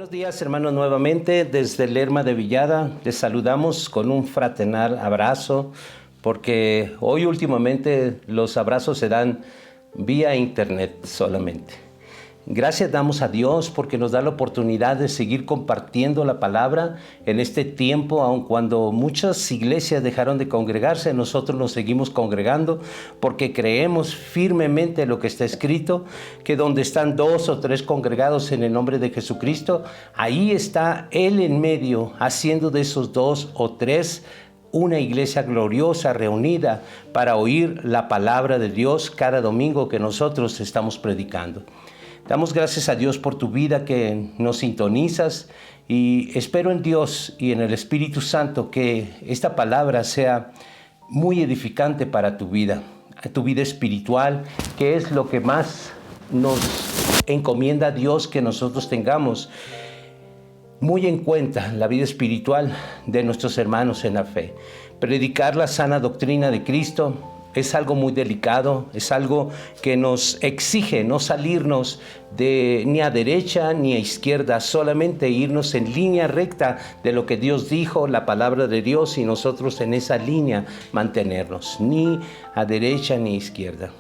Buenos días, hermanos, nuevamente desde Lerma de Villada. Les saludamos con un fraternal abrazo, porque hoy últimamente los abrazos se dan vía internet solamente. Gracias damos a Dios porque nos da la oportunidad de seguir compartiendo la palabra en este tiempo, aun cuando muchas iglesias dejaron de congregarse, nosotros nos seguimos congregando porque creemos firmemente lo que está escrito, que donde están 2 o 3 congregados en el nombre de Jesucristo, ahí está Él en medio, haciendo de esos 2 o 3 una iglesia gloriosa reunida para oír la palabra de Dios cada domingo que nosotros estamos predicando. Damos gracias a Dios por tu vida que nos sintonizas y espero en Dios y en el Espíritu Santo que esta palabra sea muy edificante para tu vida espiritual, que es lo que más nos encomienda a Dios que nosotros tengamos muy en cuenta la vida espiritual de nuestros hermanos en la fe. Predicar la sana doctrina de Cristo es algo muy delicado, es algo que nos exige no salirnos ni a derecha ni a izquierda, solamente irnos en línea recta de lo que Dios dijo, la palabra de Dios, y nosotros en esa línea mantenernos, ni a derecha ni a izquierda.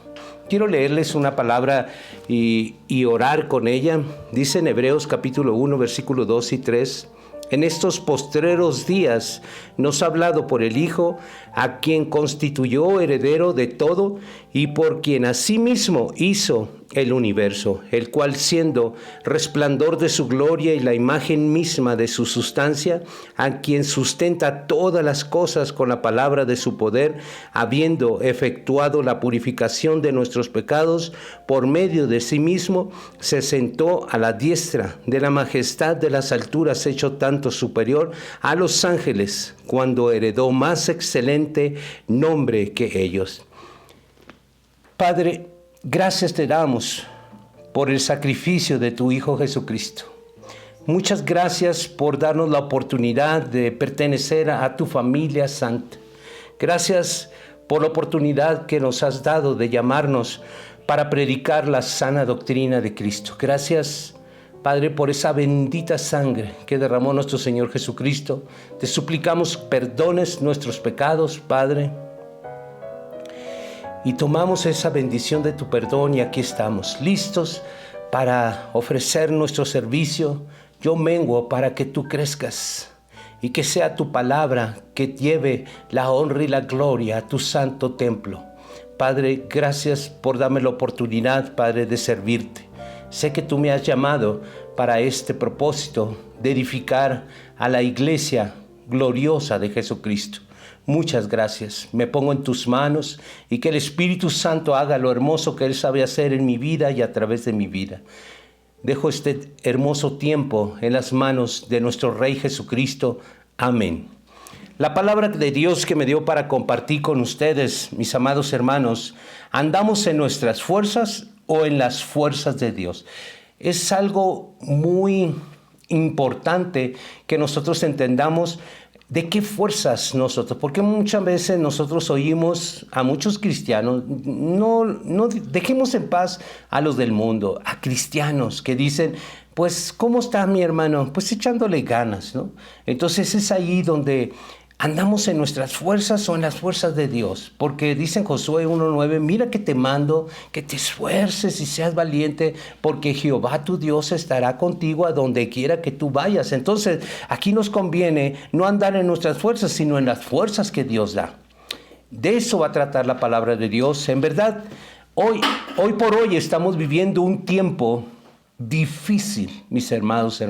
Quiero leerles una palabra y orar con ella. Dice en Hebreos capítulo 1, versículo 2 y 3. En estos postreros días nos ha hablado por el Hijo, a quien constituyó heredero de todo y por quien asimismo hizo el universo, el cual siendo resplandor de su gloria y la imagen misma de su sustancia, a quien sustenta todas las cosas con la palabra de su poder, habiendo efectuado la purificación de nuestros pecados, por medio de sí mismo, se sentó a la diestra de la majestad de las alturas, hecho tanto superior a los ángeles, cuando heredó más excelente nombre que ellos. Padre, gracias te damos por el sacrificio de tu Hijo Jesucristo. Muchas gracias por darnos la oportunidad de pertenecer a tu familia santa. Gracias por la oportunidad que nos has dado de llamarnos para predicar la sana doctrina de Cristo. Gracias, Padre, por esa bendita sangre que derramó nuestro Señor Jesucristo. Te suplicamos perdones nuestros pecados, Padre. Y tomamos esa bendición de tu perdón y aquí estamos, listos para ofrecer nuestro servicio. Yo menguo para que tú crezcas y que sea tu palabra que lleve la honra y la gloria a tu santo templo. Padre, gracias por darme la oportunidad, Padre, de servirte. Sé que tú me has llamado para este propósito de edificar a la iglesia gloriosa de Jesucristo. Muchas gracias. Me pongo en tus manos y que el Espíritu Santo haga lo hermoso que Él sabe hacer en mi vida y a través de mi vida. Dejo este hermoso tiempo en las manos de nuestro Rey Jesucristo. Amén. La palabra de Dios que me dio para compartir con ustedes, mis amados hermanos, ¿andamos en nuestras fuerzas o en las fuerzas de Dios? Es algo muy importante que nosotros entendamos de qué fuerzas nosotros, porque muchas veces nosotros oímos a muchos cristianos, no dejemos en paz a los del mundo, a cristianos que dicen, pues, ¿cómo está mi hermano? Pues echándole ganas, ¿no? Entonces es ahí donde andamos en nuestras fuerzas o en las fuerzas de Dios, porque dice en Josué 1:9, mira que te mando que te esfuerces y seas valiente, porque Jehová tu Dios estará contigo a donde quiera que tú vayas. Entonces aquí nos conviene no andar en nuestras fuerzas, sino en las fuerzas que Dios da. De eso va a tratar la palabra de Dios. En verdad, hoy por hoy estamos viviendo un tiempo difícil, mis hermanos.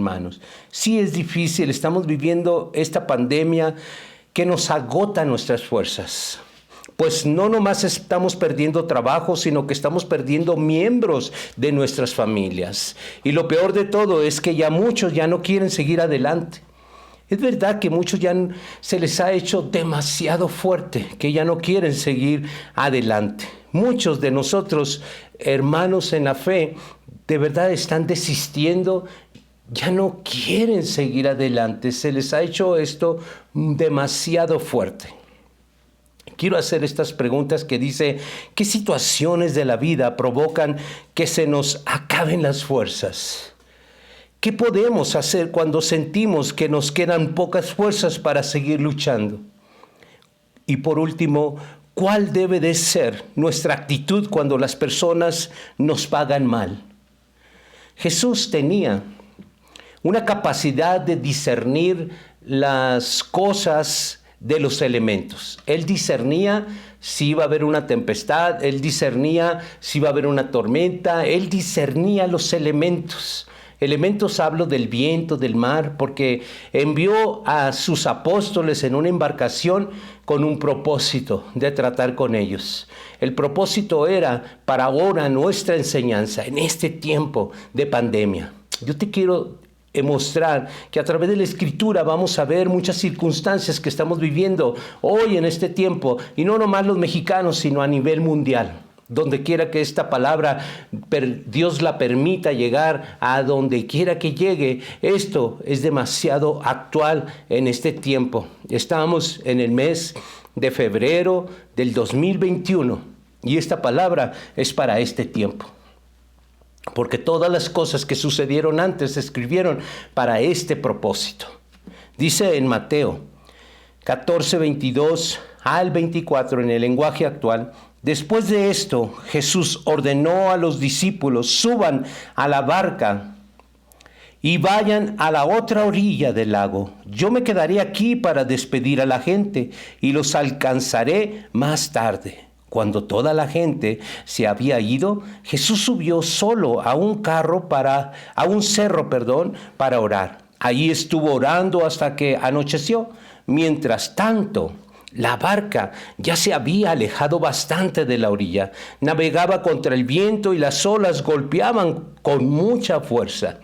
Sí es difícil, estamos viviendo esta pandemia que nos agota nuestras fuerzas. Pues no nomás estamos perdiendo trabajo, sino que estamos perdiendo miembros de nuestras familias. Y lo peor de todo es que muchos ya no quieren seguir adelante. Es verdad que muchos ya se les ha hecho demasiado fuerte, que ya no quieren seguir adelante. Muchos de nosotros, hermanos en la fe, de verdad están desistiendo, ya no quieren seguir adelante. Se les ha hecho esto demasiado fuerte. Quiero hacer estas preguntas que dice, ¿qué situaciones de la vida provocan que se nos acaben las fuerzas? ¿Qué podemos hacer cuando sentimos que nos quedan pocas fuerzas para seguir luchando? Y por último, ¿cuál debe de ser nuestra actitud cuando las personas nos pagan mal? Jesús tenía una capacidad de discernir las cosas de los elementos. Él discernía si iba a haber una tempestad, él discernía si iba a haber una tormenta, él discernía los elementos. Elementos hablo del viento, del mar, porque envió a sus apóstoles en una embarcación con un propósito de tratar con ellos. El propósito era para ahora nuestra enseñanza en este tiempo de pandemia. Yo te quiero mostrar que a través de la Escritura vamos a ver muchas circunstancias que estamos viviendo hoy en este tiempo, y no nomás los mexicanos, sino a nivel mundial. Donde quiera que esta palabra Dios la permita llegar, a donde quiera que llegue, esto es demasiado actual en este tiempo. Estamos en el mes de febrero del 2021 y esta palabra es para este tiempo. Porque todas las cosas que sucedieron antes se escribieron para este propósito. Dice en Mateo 14, 22 al 24 en el lenguaje actual: después de esto, Jesús ordenó a los discípulos: suban a la barca y vayan a la otra orilla del lago. Yo me quedaré aquí para despedir a la gente y los alcanzaré más tarde. Cuando toda la gente se había ido, Jesús subió solo a un cerro, para orar. Allí estuvo orando hasta que anocheció. Mientras tanto, la barca ya se había alejado bastante de la orilla. Navegaba contra el viento y las olas golpeaban con mucha fuerza.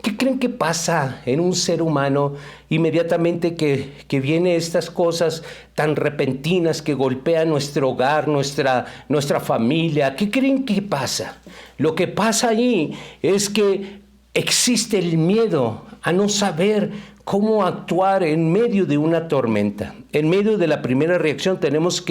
¿Qué creen que pasa en un ser humano inmediatamente que vienen estas cosas tan repentinas que golpean nuestro hogar, nuestra familia? ¿Qué creen que pasa? Lo que pasa allí es que existe el miedo a no saber cómo actuar en medio de una tormenta. En medio de la primera reacción tenemos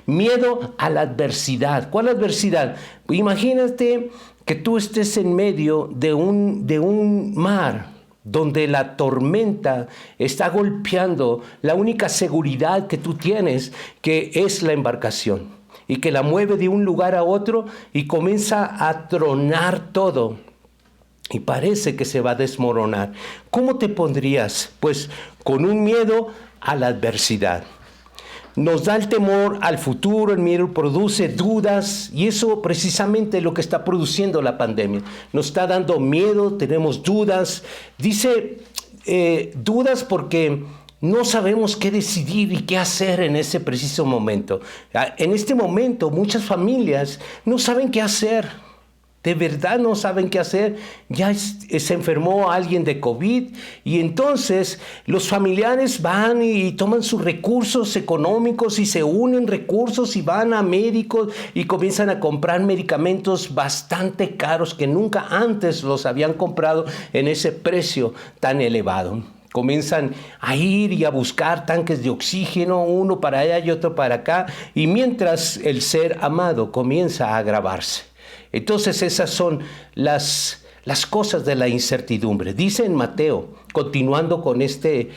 miedo a la adversidad. ¿Cuál adversidad? Imagínate que tú estés en medio de un mar donde la tormenta está golpeando la única seguridad que tú tienes, que es la embarcación, y que la mueve de un lugar a otro y comienza a tronar todo. Y parece que se va a desmoronar. ¿Cómo te pondrías? Pues con un miedo a la adversidad. Nos da el temor al futuro, el miedo produce dudas, y eso precisamente es lo que está produciendo la pandemia. Nos está dando miedo, tenemos dudas. Dice dudas porque no sabemos qué decidir y qué hacer en ese preciso momento. En este momento muchas familias no saben qué hacer. De verdad no saben qué hacer. Ya se enfermó alguien de COVID y entonces los familiares van y toman sus recursos económicos y se unen recursos y van a médicos y comienzan a comprar medicamentos bastante caros que nunca antes los habían comprado en ese precio tan elevado. Comienzan a ir y a buscar tanques de oxígeno, uno para allá y otro para acá, y mientras el ser amado comienza a agravarse. Entonces esas son las cosas de la incertidumbre. Dice en Mateo, continuando con este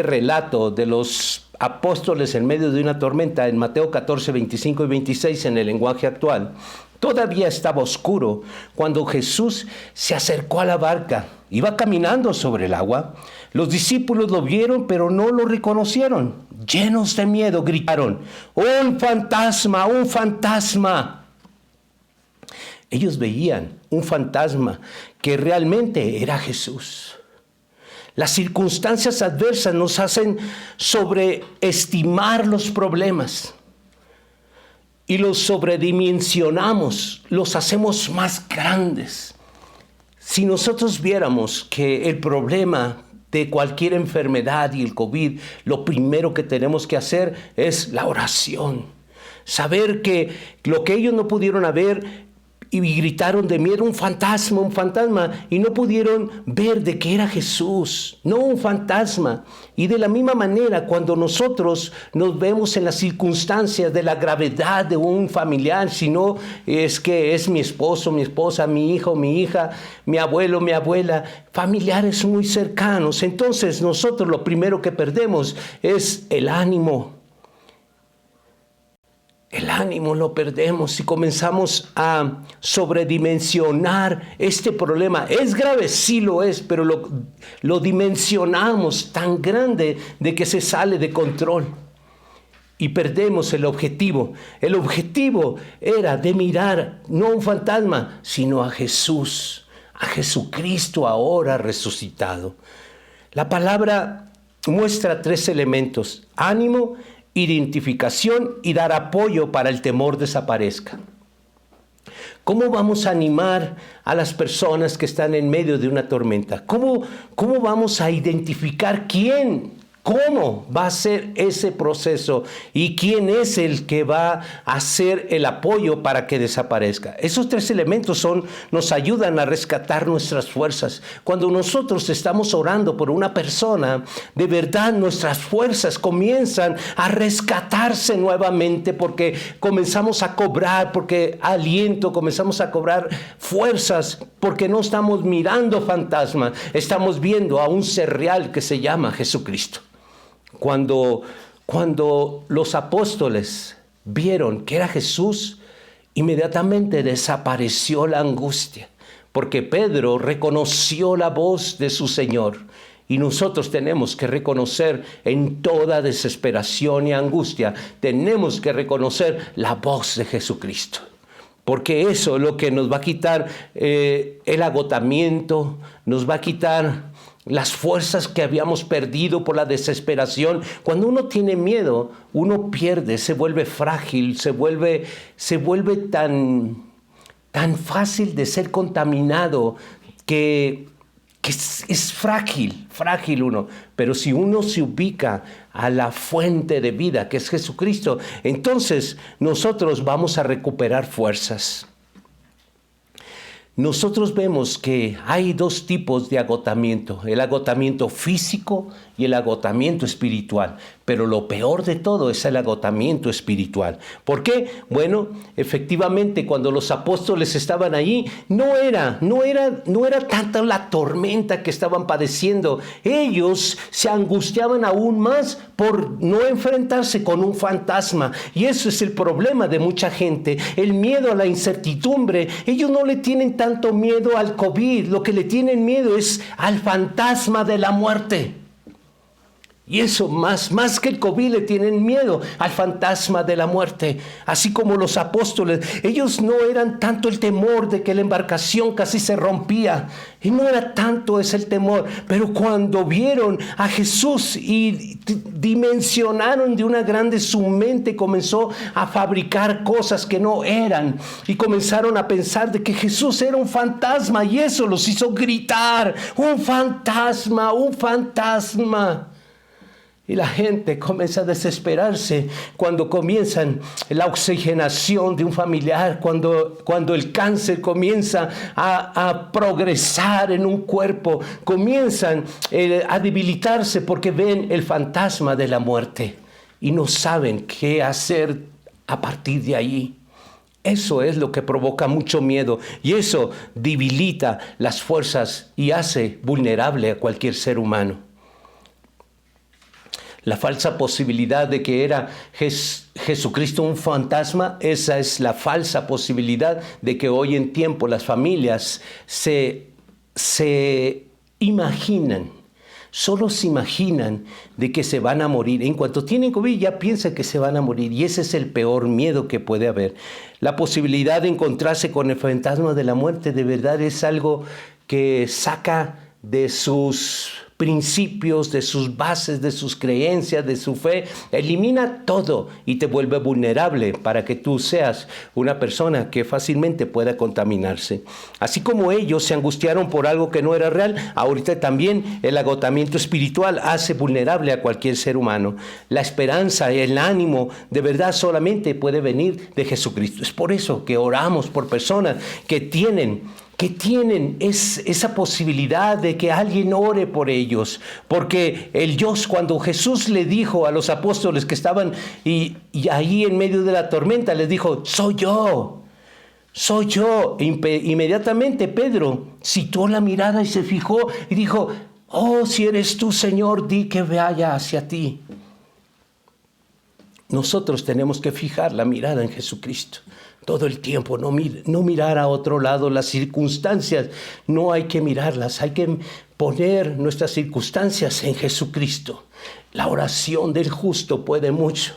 relato de los apóstoles en medio de una tormenta, en Mateo 14, 25 y 26 en el lenguaje actual: todavía estaba oscuro cuando Jesús se acercó a la barca. Iba caminando sobre el agua. Los discípulos lo vieron, pero no lo reconocieron. Llenos de miedo, gritaron: ¡un fantasma! ¡Un fantasma! Ellos veían un fantasma que realmente era Jesús. Las circunstancias adversas nos hacen sobreestimar los problemas y los sobredimensionamos, los hacemos más grandes. Si nosotros viéramos que el problema de cualquier enfermedad y el COVID, lo primero que tenemos que hacer es la oración. Saber que lo que ellos no pudieron ver y gritaron de miedo, un fantasma, y no pudieron ver de que era Jesús, no un fantasma. Y de la misma manera, cuando nosotros nos vemos en las circunstancias de la gravedad de un familiar, si no es que es mi esposo, mi esposa, mi hijo, mi hija, mi abuelo, mi abuela, familiares muy cercanos, entonces nosotros lo primero que perdemos es el ánimo. El ánimo lo perdemos y comenzamos a sobredimensionar este problema. Es grave, sí lo es, pero lo dimensionamos tan grande de que se sale de control. Y perdemos el objetivo. El objetivo era de mirar no a un fantasma, sino a Jesús, a Jesucristo ahora resucitado. La palabra muestra 3 elementos: ánimo, identificación y dar apoyo para el temor desaparezca. ¿Cómo vamos a animar a las personas que están en medio de una tormenta? ¿Cómo vamos a identificar cómo va a ser ese proceso y quién es el que va a hacer el apoyo para que desaparezca? Esos 3 elementos nos ayudan a rescatar nuestras fuerzas. Cuando nosotros estamos orando por una persona, de verdad nuestras fuerzas comienzan a rescatarse nuevamente porque comenzamos a cobrar, porque aliento, comenzamos a cobrar fuerzas, porque no estamos mirando fantasmas, estamos viendo a un ser real que se llama Jesucristo. Cuando los apóstoles vieron que era Jesús, inmediatamente desapareció la angustia, porque Pedro reconoció la voz de su Señor. Y nosotros tenemos que reconocer en toda desesperación y angustia, tenemos que reconocer la voz de Jesucristo. Porque eso es lo que nos va a quitar el agotamiento, nos va a quitar las fuerzas que habíamos perdido por la desesperación. Cuando uno tiene miedo, uno pierde, se vuelve frágil, se vuelve tan fácil de ser contaminado que es frágil uno. Pero si uno se ubica a la fuente de vida, que es Jesucristo, entonces nosotros vamos a recuperar fuerzas. Nosotros vemos que hay 2 tipos de agotamiento: el agotamiento físico y el agotamiento espiritual. Pero lo peor de todo es el agotamiento espiritual. ¿Por qué? Bueno, efectivamente, cuando los apóstoles estaban allí, no era tanta la tormenta que estaban padeciendo. Ellos se angustiaban aún más por no enfrentarse con un fantasma. Y eso es el problema de mucha gente, el miedo a la incertidumbre. Ellos no le tienen tanto miedo al COVID, lo que le tienen miedo es al fantasma de la muerte. Y eso, más que el COVID, le tienen miedo al fantasma de la muerte. Así como los apóstoles, ellos no eran tanto el temor de que la embarcación casi se rompía. Y no era tanto ese el temor. Pero cuando vieron a Jesús y dimensionaron de una grande, su mente comenzó a fabricar cosas que no eran. Y comenzaron a pensar de que Jesús era un fantasma. Y eso los hizo gritar: ¡un fantasma, un fantasma! Y la gente comienza a desesperarse cuando comienzan la oxigenación de un familiar, cuando el cáncer comienza a progresar en un cuerpo, comienzan a debilitarse porque ven el fantasma de la muerte y no saben qué hacer a partir de ahí. Eso es lo que provoca mucho miedo y eso debilita las fuerzas y hace vulnerable a cualquier ser humano. La falsa posibilidad de que era Jesucristo un fantasma, esa es la falsa posibilidad de que hoy en tiempo las familias se imaginan, solo se imaginan de que se van a morir. En cuanto tienen COVID ya piensan que se van a morir y ese es el peor miedo que puede haber. La posibilidad de encontrarse con el fantasma de la muerte de verdad es algo que saca de sus principios, de sus bases, de sus creencias, de su fe. Elimina todo y te vuelve vulnerable para que tú seas una persona que fácilmente pueda contaminarse. Así como ellos se angustiaron por algo que no era real, ahorita también el agotamiento espiritual hace vulnerable a cualquier ser humano. La esperanza, el ánimo, de verdad solamente puede venir de Jesucristo. Es por eso que oramos por personas que tienen esa posibilidad de que alguien ore por ellos. Porque el Dios, cuando Jesús le dijo a los apóstoles que estaban y ahí en medio de la tormenta, les dijo, soy yo. Soy yo. Inmediatamente Pedro situó la mirada y se fijó y dijo, oh, si eres tú, Señor, di que vaya hacia ti. Nosotros tenemos que fijar la mirada en Jesucristo todo el tiempo, no mirar a otro lado. Las circunstancias no hay que mirarlas, hay que poner nuestras circunstancias en Jesucristo. La oración del justo puede mucho.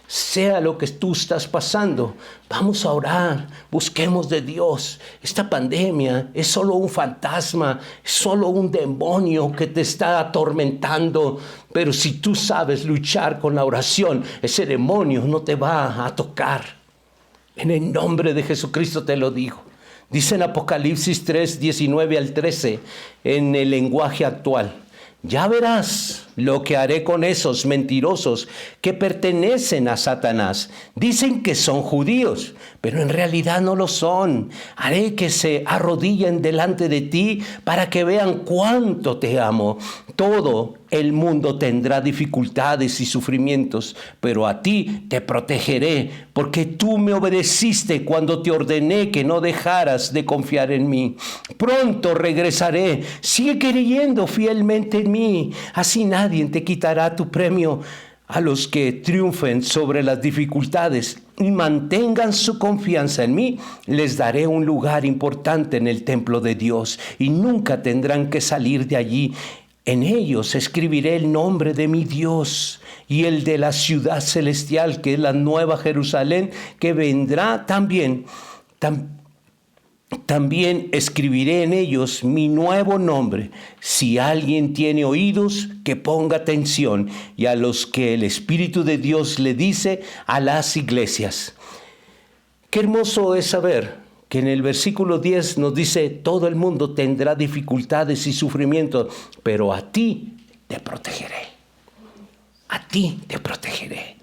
Sea lo que tú estás pasando, vamos a orar, busquemos de Dios. Esta pandemia es solo un fantasma, es solo un demonio que te está atormentando. Pero si tú sabes luchar con la oración, ese demonio no te va a tocar. En el nombre de Jesucristo te lo digo. Dice en Apocalipsis 3, 19 al 13, en el lenguaje actual. Ya verás lo que haré con esos mentirosos que pertenecen a Satanás. Dicen que son judíos, pero en realidad no lo son. Haré que se arrodillen delante de ti para que vean cuánto te amo. Todo el mundo tendrá dificultades y sufrimientos, pero a ti te protegeré, porque tú me obedeciste cuando te ordené que no dejaras de confiar en mí. Pronto regresaré. Sigue creyendo fielmente en mí. Así nadie te quitará tu premio. A los que triunfen sobre las dificultades y mantengan su confianza en mí, les daré un lugar importante en el templo de Dios y nunca tendrán que salir de allí. En ellos escribiré el nombre de mi Dios y el de la ciudad celestial, que es la nueva Jerusalén, que vendrá también. También escribiré en ellos mi nuevo nombre. Si alguien tiene oídos, que ponga atención. Y a los que el Espíritu de Dios le dice a las iglesias. Qué hermoso es saber que en el versículo 10 nos dice, todo el mundo tendrá dificultades y sufrimientos, pero a ti te protegeré. A ti te protegeré.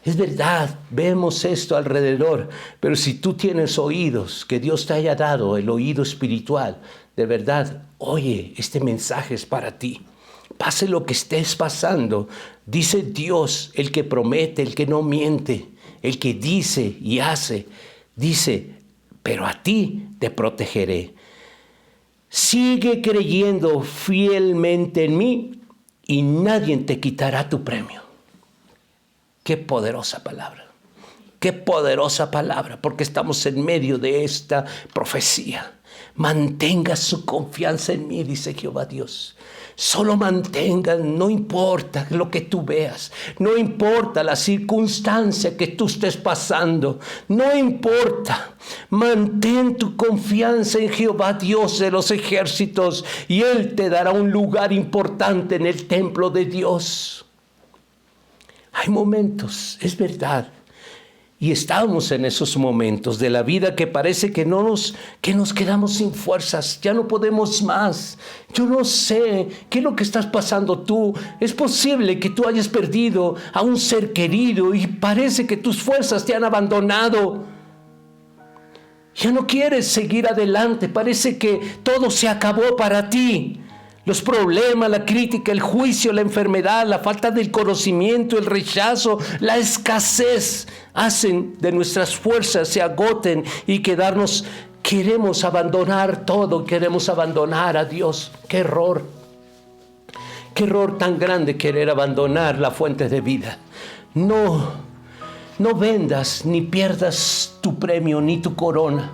Es verdad, vemos esto alrededor, pero si tú tienes oídos, que Dios te haya dado el oído espiritual, de verdad, oye, este mensaje es para ti. Pase lo que estés pasando, dice Dios, el que promete, el que no miente, el que dice y hace, dice, pero a ti te protegeré. Sigue creyendo fielmente en mí y nadie te quitará tu premio. Qué poderosa palabra, porque estamos en medio de esta profecía. Mantenga su confianza en mí, dice Jehová Dios. Solo mantengan, no importa lo que tú veas, no importa la circunstancia que tú estés pasando, no importa. Mantén tu confianza en Jehová Dios de los ejércitos y Él te dará un lugar importante en el templo de Dios. Hay momentos, es verdad, y estamos en esos momentos de la vida que parece que nos quedamos sin fuerzas, ya no podemos más. Yo no sé qué es lo que estás pasando tú. Es posible que tú hayas perdido a un ser querido y parece que tus fuerzas te han abandonado. Ya no quieres seguir adelante, parece que todo se acabó para ti. Los problemas, la crítica, el juicio, la enfermedad, la falta del conocimiento, el rechazo, la escasez hacen de nuestras fuerzas se agoten y queremos abandonar todo, queremos abandonar a Dios. ¡Qué error! ¡Qué error tan grande querer abandonar la fuente de vida! No vendas ni pierdas tu premio ni tu corona.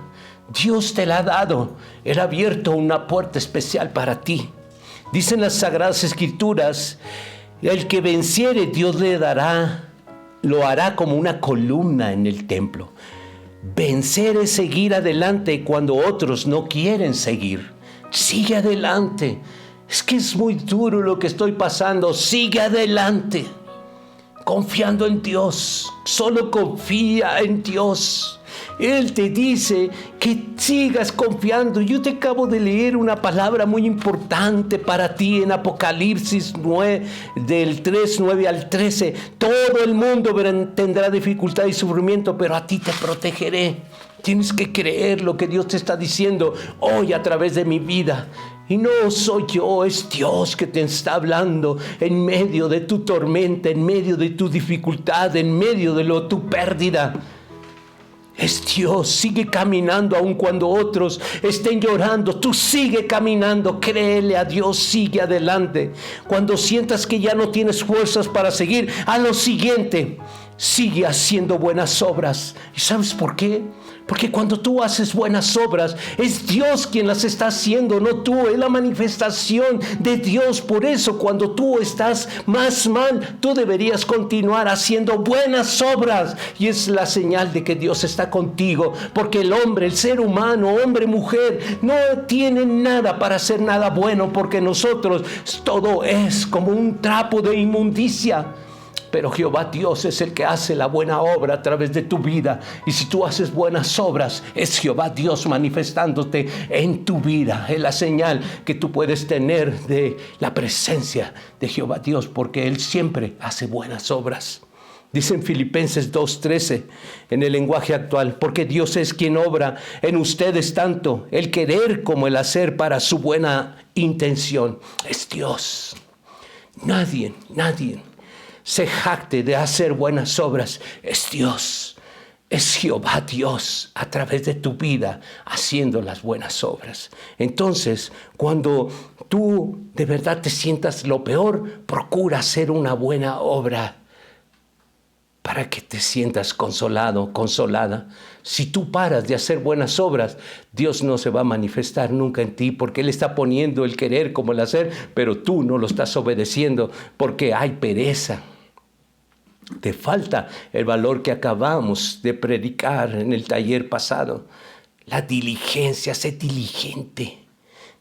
Dios te la ha dado. Él ha abierto una puerta especial para ti. Dicen las Sagradas Escrituras, el que venciere Dios lo hará como una columna en el templo. Vencer es seguir adelante cuando otros no quieren seguir. Sigue adelante. es que es muy duro lo que estoy pasando. Sigue adelante, confiando en Dios. Solo confía en Dios. Él te dice que sigas confiando. Yo te acabo de leer una palabra muy importante para ti en Apocalipsis 9, del 3, 9 al 13. Todo el mundo tendrá dificultad y sufrimiento, pero a ti te protegeré. Tienes que creer lo que Dios te está diciendo hoy a través de mi vida. Y no soy yo, es Dios que te está hablando en medio de tu tormenta, en medio de tu dificultad, en medio de tu pérdida. Es Dios. Sigue caminando aun cuando otros estén llorando. Tú sigue caminando, créele a Dios, sigue adelante. Cuando sientas que ya no tienes fuerzas para seguir, haz lo siguiente: sigue haciendo buenas obras. ¿Y sabes por qué? Porque cuando tú haces buenas obras, es Dios quien las está haciendo, no tú. Es la manifestación de Dios. Por eso, cuando tú estás más mal, tú deberías continuar haciendo buenas obras. Y es la señal de que Dios está contigo. Porque el hombre, el ser humano, hombre, mujer, no tiene nada para hacer nada bueno. Porque nosotros, todo es como un trapo de inmundicia. Pero Jehová Dios es el que hace la buena obra a través de tu vida. Y si tú haces buenas obras, es Jehová Dios manifestándote en tu vida. Es la señal que tú puedes tener de la presencia de Jehová Dios, porque Él siempre hace buenas obras. Dice en Filipenses 2:13, en el lenguaje actual: porque Dios es quien obra en ustedes tanto el querer como el hacer para su buena intención. Es Dios. Nadie se jacte de hacer buenas obras. Es Dios. Es Jehová Dios a través de tu vida haciendo las buenas obras. Entonces, cuando tú de verdad te sientas lo peor, procura hacer una buena obra para que te sientas consolado, consolada. Si tú paras de hacer buenas obras, Dios no se va a manifestar nunca en ti, porque Él está poniendo el querer como el hacer, pero tú no lo estás obedeciendo porque hay pereza. Te falta el valor que acabamos de predicar en el taller pasado. La diligencia, sé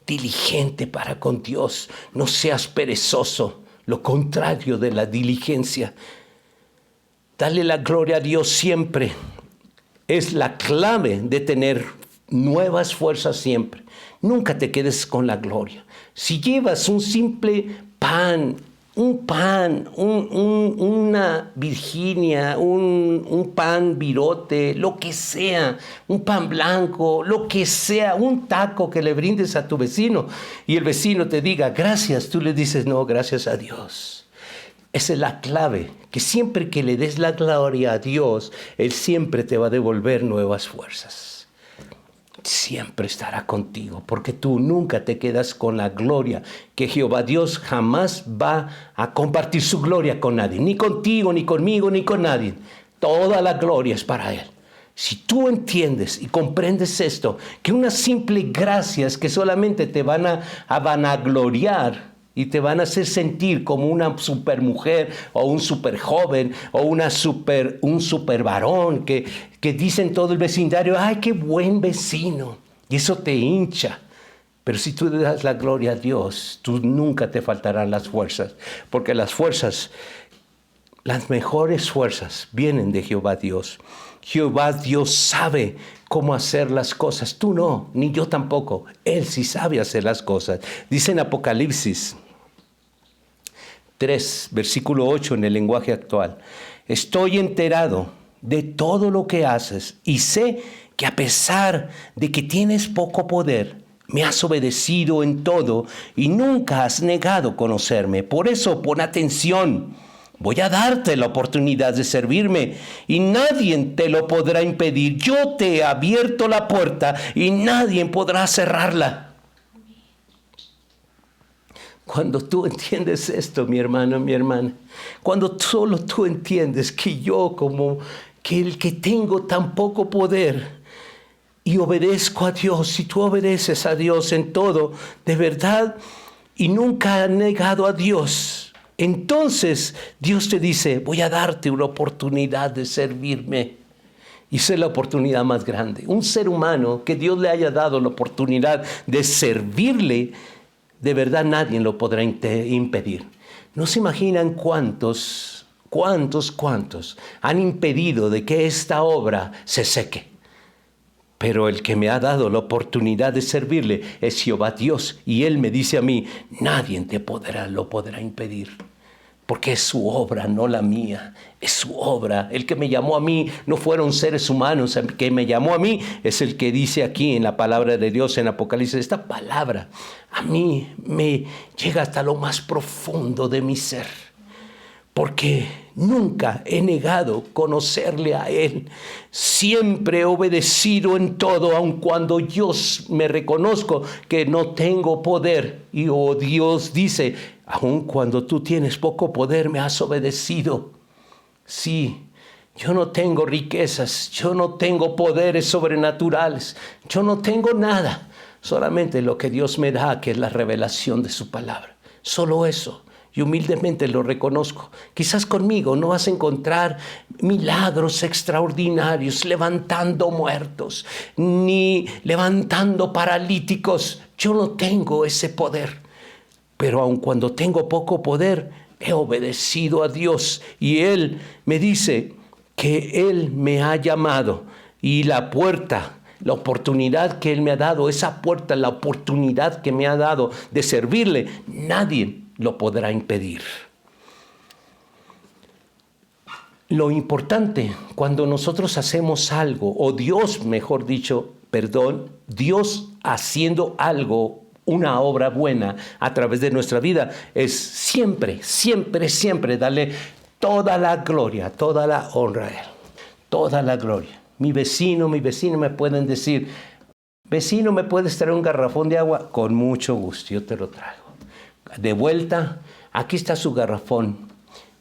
diligente para con Dios. No seas perezoso, lo contrario de la diligencia. Dale la gloria a Dios siempre. Es la clave de tener nuevas fuerzas siempre. Nunca te quedes con la gloria. Si llevas un simple pan, una Virginia, un pan virote, lo que sea, un pan blanco, lo que sea, un taco que le brindes a tu vecino y el vecino te diga gracias, tú le dices no, gracias a Dios. Esa es la clave, que siempre que le des la gloria a Dios, Él siempre te va a devolver nuevas fuerzas. Siempre estará contigo, porque tú nunca te quedas con la gloria, que Jehová Dios jamás va a compartir su gloria con nadie, ni contigo, ni conmigo, ni con nadie. Toda la gloria es para Él. Si tú entiendes y comprendes esto, que unas simples gracias que solamente te van a vanagloriar y te van a hacer sentir como una supermujer o un superjoven o un supervarón que dicen todo el vecindario, ¡ay, qué buen vecino! Y eso te hincha. Pero si tú le das la gloria a Dios, tú nunca te faltarán las fuerzas, porque las fuerzas, las mejores fuerzas vienen de Jehová Dios. Jehová Dios sabe cómo hacer las cosas. Tú no, ni yo tampoco. Él sí sabe hacer las cosas. Dice en Apocalipsis 3, versículo 8 en el lenguaje actual: estoy enterado de todo lo que haces y sé que a pesar de que tienes poco poder, me has obedecido en todo y nunca has negado conocerme. Por eso pon atención. Voy a darte la oportunidad de servirme y nadie te lo podrá impedir. Yo te he abierto la puerta y nadie podrá cerrarla. Cuando tú entiendes esto, mi hermano, mi hermana, cuando solo tú entiendes que yo como que el que tengo tan poco poder y obedezco a Dios, si tú obedeces a Dios en todo, de verdad, y nunca has negado a Dios, entonces Dios te dice, voy a darte una oportunidad de servirme. Y esa es la oportunidad más grande. Un ser humano que Dios le haya dado la oportunidad de servirle, de verdad nadie lo podrá impedir. No se imaginan cuántos han impedido de que esta obra se seque. Pero el que me ha dado la oportunidad de servirle es Jehová Dios. Y Él me dice a mí, nadie lo podrá impedir. Porque es su obra, no la mía. Es su obra. El que me llamó a mí no fueron seres humanos. El que me llamó a mí es el que dice aquí en la palabra de Dios en Apocalipsis. Esta palabra a mí me llega hasta lo más profundo de mi ser. Porque nunca he negado conocerle a Él. Siempre he obedecido en todo, aun cuando yo me reconozco que no tengo poder. Y Dios dice, aun cuando tú tienes poco poder, me has obedecido. Sí, yo no tengo riquezas, yo no tengo poderes sobrenaturales, yo no tengo nada. Solamente lo que Dios me da, que es la revelación de su palabra. Solo eso. Y humildemente lo reconozco. Quizás conmigo no vas a encontrar milagros extraordinarios, levantando muertos, ni levantando paralíticos. Yo no tengo ese poder. Pero aun cuando tengo poco poder, he obedecido a Dios. Y Él me dice que Él me ha llamado. Y la puerta, la oportunidad que Él me ha dado, esa puerta, la oportunidad que me ha dado de servirle, nadie lo podrá impedir. Lo importante cuando nosotros hacemos algo, o Dios, mejor dicho, Dios haciendo algo, una obra buena a través de nuestra vida, es siempre darle toda la gloria, toda la honra a Él, toda la gloria. Mi vecino me pueden decir, vecino, ¿me puedes traer un garrafón de agua? Con mucho gusto, yo te lo traigo. De vuelta, aquí está su garrafón.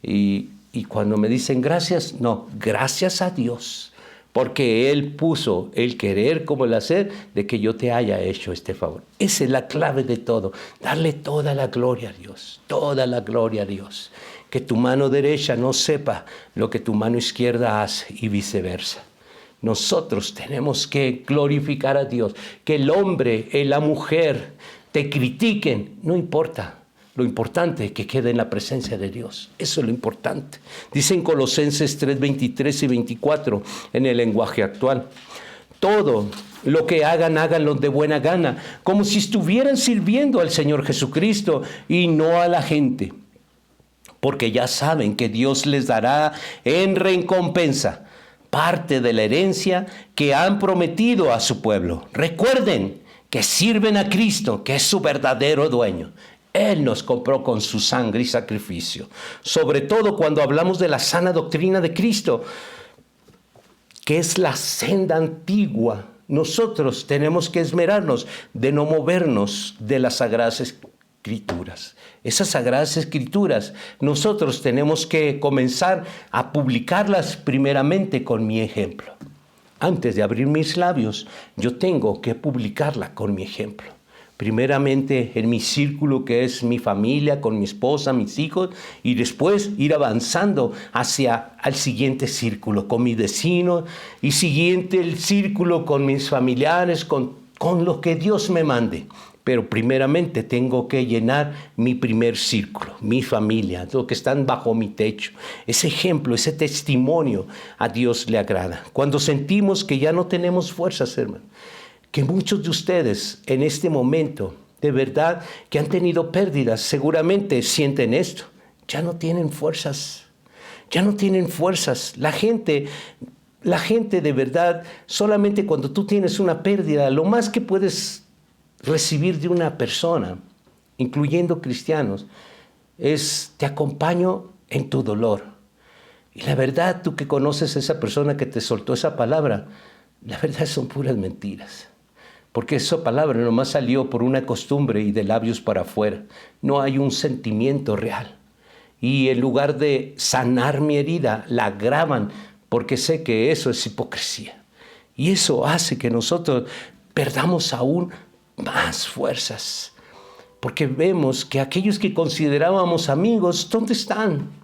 Y cuando me dicen gracias, no, gracias a Dios, porque Él puso el querer como el hacer de que yo te haya hecho este favor. Esa es la clave de todo, darle toda la gloria a Dios, toda la gloria a Dios. Que tu mano derecha no sepa lo que tu mano izquierda hace y viceversa. Nosotros tenemos que glorificar a Dios. Que el hombre y la mujer te critiquen, no importa. Lo importante es que quede en la presencia de Dios. Eso es lo importante. Dice en Colosenses 3, 23 y 24 en el lenguaje actual. Todo lo que hagan, háganlo de buena gana, como si estuvieran sirviendo al Señor Jesucristo y no a la gente. Porque ya saben que Dios les dará en recompensa parte de la herencia que han prometido a su pueblo. Recuerden que sirven a Cristo, que es su verdadero dueño. Él nos compró con su sangre y sacrificio. Sobre todo cuando hablamos de la sana doctrina de Cristo, que es la senda antigua. Nosotros tenemos que esmerarnos de no movernos de las Sagradas Escrituras. Esas Sagradas Escrituras, nosotros tenemos que comenzar a publicarlas primeramente con mi ejemplo. Antes de abrir mis labios, yo tengo que publicarla con mi ejemplo. Primeramente en mi círculo, que es mi familia, con mi esposa, mis hijos, y después ir avanzando hacia el siguiente círculo, con mi vecino, y siguiente el círculo con mis familiares, con lo que Dios me mande. Pero primeramente tengo que llenar mi primer círculo, mi familia, los que están bajo mi techo. Ese ejemplo, ese testimonio a Dios le agrada. Cuando sentimos que ya no tenemos fuerzas, hermano, que muchos de ustedes en este momento, de verdad, que han tenido pérdidas, seguramente sienten esto. Ya no tienen fuerzas. Ya no tienen fuerzas. La gente de verdad, solamente cuando tú tienes una pérdida, lo más que puedes recibir de una persona, incluyendo cristianos, es: te acompaño en tu dolor. Y la verdad, tú que conoces a esa persona que te soltó esa palabra, la verdad son puras mentiras. Porque esa palabra nomás salió por una costumbre y de labios para afuera. No hay un sentimiento real. Y en lugar de sanar mi herida, la agravan, porque sé que eso es hipocresía. Y eso hace que nosotros perdamos aún más fuerzas. Porque vemos que aquellos que considerábamos amigos, ¿dónde están?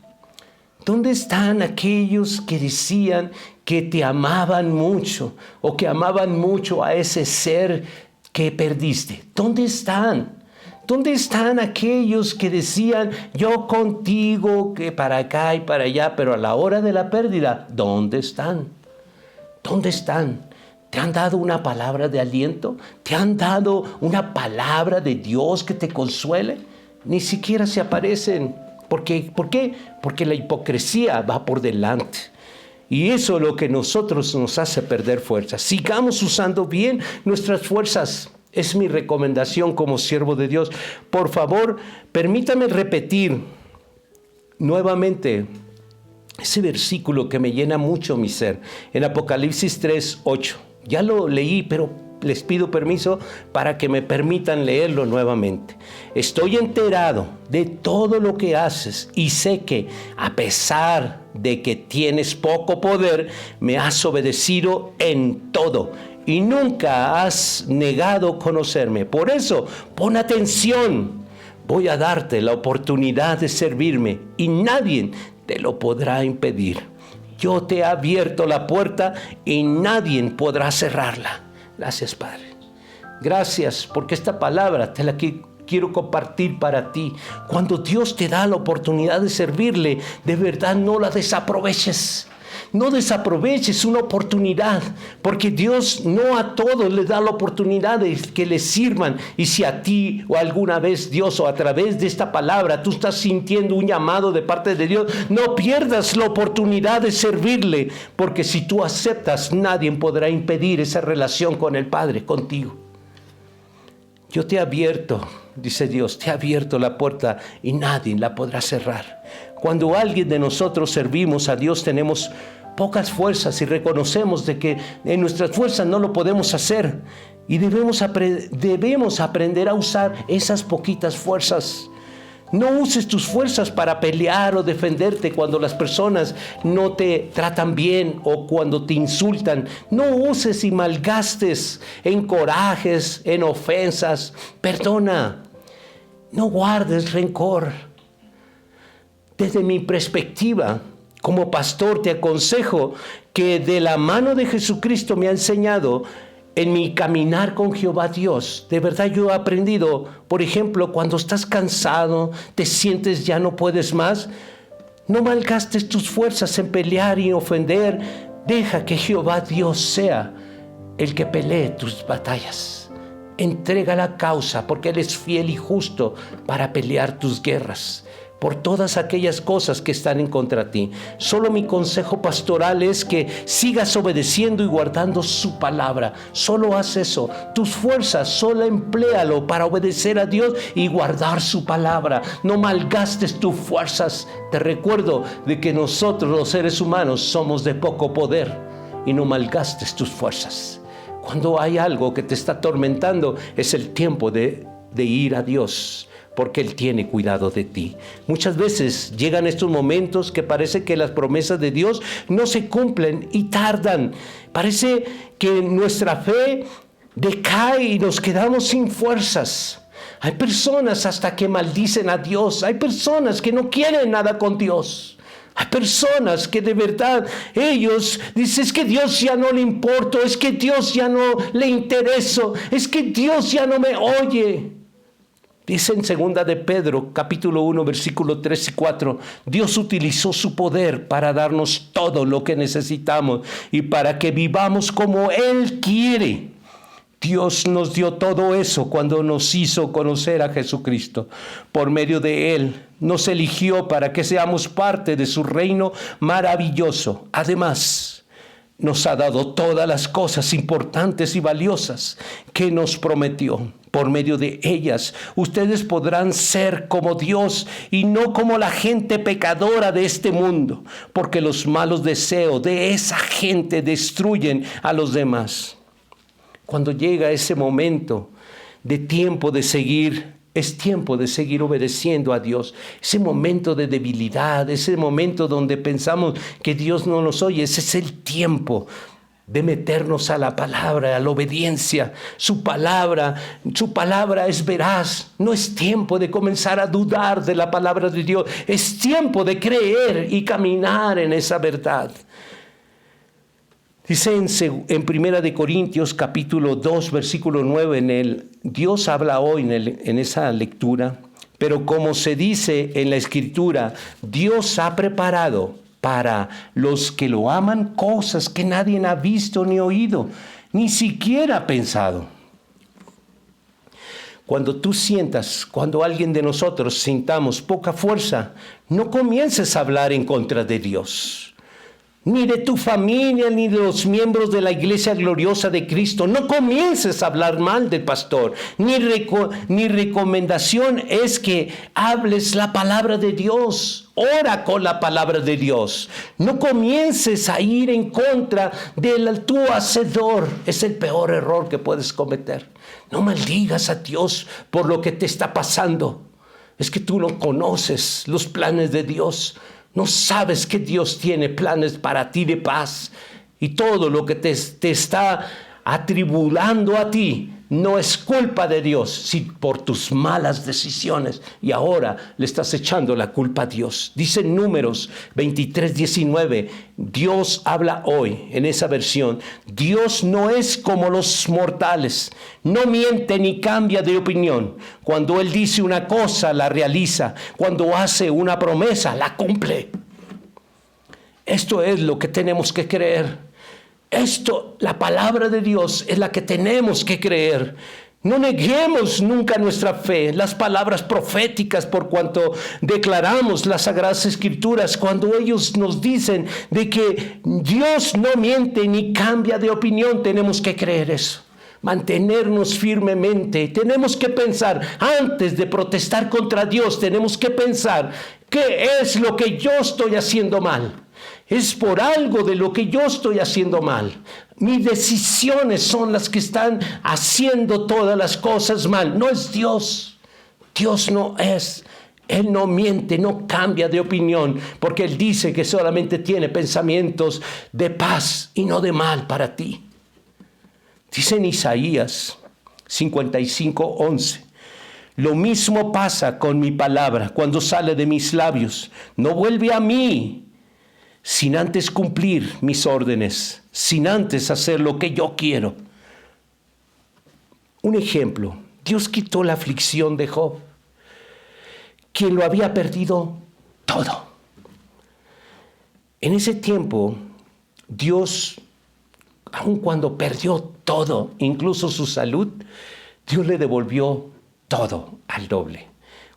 ¿Dónde están aquellos que decían que te amaban mucho o que amaban mucho a ese ser que perdiste? ¿Dónde están? ¿Dónde están aquellos que decían, yo contigo, que para acá y para allá, pero a la hora de la pérdida, ¿dónde están? ¿Dónde están? ¿Te han dado una palabra de aliento? ¿Te han dado una palabra de Dios que te consuele? Ni siquiera se aparecen. ¿Por qué? Porque la hipocresía va por delante. Y eso es lo que nosotros nos hace perder fuerzas. Sigamos usando bien nuestras fuerzas. Es mi recomendación como siervo de Dios. Por favor, permítame repetir nuevamente ese versículo que me llena mucho mi ser. En Apocalipsis 3:8. Ya lo leí, pero les pido permiso para que me permitan leerlo nuevamente. Estoy enterado de todo lo que haces y sé que a pesar de que tienes poco poder, me has obedecido en todo y nunca has negado conocerme. Por eso, pon atención. Voy a darte la oportunidad de servirme y nadie te lo podrá impedir. Yo te he abierto la puerta y nadie podrá cerrarla. Gracias, Padre. Gracias porque esta palabra te la quiero compartir para ti. Cuando Dios te da la oportunidad de servirle, de verdad no la desaproveches. No desaproveches una oportunidad, porque Dios no a todos les da la oportunidad de que les sirvan. Y si a ti o alguna vez Dios o a través de esta palabra tú estás sintiendo un llamado de parte de Dios, no pierdas la oportunidad de servirle, porque si tú aceptas, nadie podrá impedir esa relación con el Padre, contigo. Yo te he abierto, dice Dios, te he abierto la puerta y nadie la podrá cerrar. Cuando alguien de nosotros servimos a Dios, tenemos pocas fuerzas y reconocemos de que en nuestras fuerzas no lo podemos hacer. Y debemos aprender a usar esas poquitas fuerzas. No uses tus fuerzas para pelear o defenderte cuando las personas no te tratan bien o cuando te insultan. No uses y malgastes en corajes, en ofensas. Perdona. No guardes rencor. Desde mi perspectiva, como pastor, te aconsejo que de la mano de Jesucristo me ha enseñado en mi caminar con Jehová Dios. De verdad yo he aprendido, por ejemplo, cuando estás cansado, te sientes ya no puedes más, no malgastes tus fuerzas en pelear y ofender. Deja que Jehová Dios sea el que pelee tus batallas. Entrega la causa, porque Él es fiel y justo para pelear tus guerras por todas aquellas cosas que están en contra de ti. Solo mi consejo pastoral es que sigas obedeciendo y guardando su palabra. Solo haz eso. Tus fuerzas, solo empléalo para obedecer a Dios y guardar su palabra. No malgastes tus fuerzas. Te recuerdo de que nosotros los seres humanos somos de poco poder, y no malgastes tus fuerzas. Cuando hay algo que te está atormentando, es el tiempo de ir a Dios, porque Él tiene cuidado de ti. Muchas veces llegan estos momentos que parece que las promesas de Dios no se cumplen y tardan. Parece que nuestra fe decae y nos quedamos sin fuerzas. Hay personas hasta que maldicen a Dios. Hay personas que no quieren nada con Dios. Hay personas que de verdad ellos dicen, es que Dios ya no le importo, es que Dios ya no le intereso, es que Dios ya no me oye. Dice en 2 de Pedro, capítulo 1, versículo 3 y 4, Dios utilizó su poder para darnos todo lo que necesitamos y para que vivamos como Él quiere. Dios nos dio todo eso cuando nos hizo conocer a Jesucristo. Por medio de Él nos eligió para que seamos parte de su reino maravilloso. Además, nos ha dado todas las cosas importantes y valiosas que nos prometió. Por medio de ellas, ustedes podrán ser como Dios y no como la gente pecadora de este mundo, porque los malos deseos de esa gente destruyen a los demás. Cuando llega ese momento de tiempo de seguir, es tiempo de seguir obedeciendo a Dios. Ese momento de debilidad, ese momento donde pensamos que Dios no nos oye, ese es el tiempo de meternos a la palabra, a la obediencia. Su palabra es veraz. No es tiempo de comenzar a dudar de la palabra de Dios. Es tiempo de creer y caminar en esa verdad. Dice en Primera de Corintios capítulo 2 versículo 9, Dios habla hoy en esa lectura, pero como se dice en la Escritura, Dios ha preparado para los que lo aman cosas que nadie ha visto ni oído, ni siquiera pensado. Cuando alguien de nosotros sintamos poca fuerza, no comiences a hablar en contra de Dios, ni de tu familia, ni de los miembros de la iglesia gloriosa de Cristo. No comiences a hablar mal del pastor. Ni recomendación es que hables la palabra de Dios. Ora con la palabra de Dios. No comiences a ir en contra del tu hacedor. Es el peor error que puedes cometer. No maldigas a Dios por lo que te está pasando. Es que tú no conoces los planes de Dios. No sabes que Dios tiene planes para ti de paz. Y todo lo que te está atribulando a ti no es culpa de Dios, sino por tus malas decisiones. Y ahora le estás echando la culpa a Dios. Dice en Números 23:19, Dios habla hoy en esa versión. Dios no es como los mortales. No miente ni cambia de opinión. Cuando Él dice una cosa, la realiza. Cuando hace una promesa, la cumple. Esto es lo que tenemos que creer. La palabra de Dios es la que tenemos que creer. No neguemos nunca nuestra fe, las palabras proféticas, por cuanto declaramos las Sagradas Escrituras, cuando ellos nos dicen de que Dios no miente ni cambia de opinión, tenemos que creer eso. Mantenernos firmemente. Tenemos que pensar, antes de protestar contra Dios, tenemos que pensar, ¿qué es lo que yo estoy haciendo mal? Es por algo de lo que yo estoy haciendo mal. Mis decisiones son las que están haciendo todas las cosas mal. No es Dios. Dios no es. Él no miente, no cambia de opinión, porque Él dice que solamente tiene pensamientos de paz y no de mal para ti. Dice en Isaías 55:11. Lo mismo pasa con mi palabra cuando sale de mis labios. No vuelve a mí sin antes cumplir mis órdenes, sin antes hacer lo que yo quiero. Un ejemplo, Dios quitó la aflicción de Job, quien lo había perdido todo. En ese tiempo, Dios, aun cuando perdió todo, incluso su salud, Dios le devolvió todo al doble.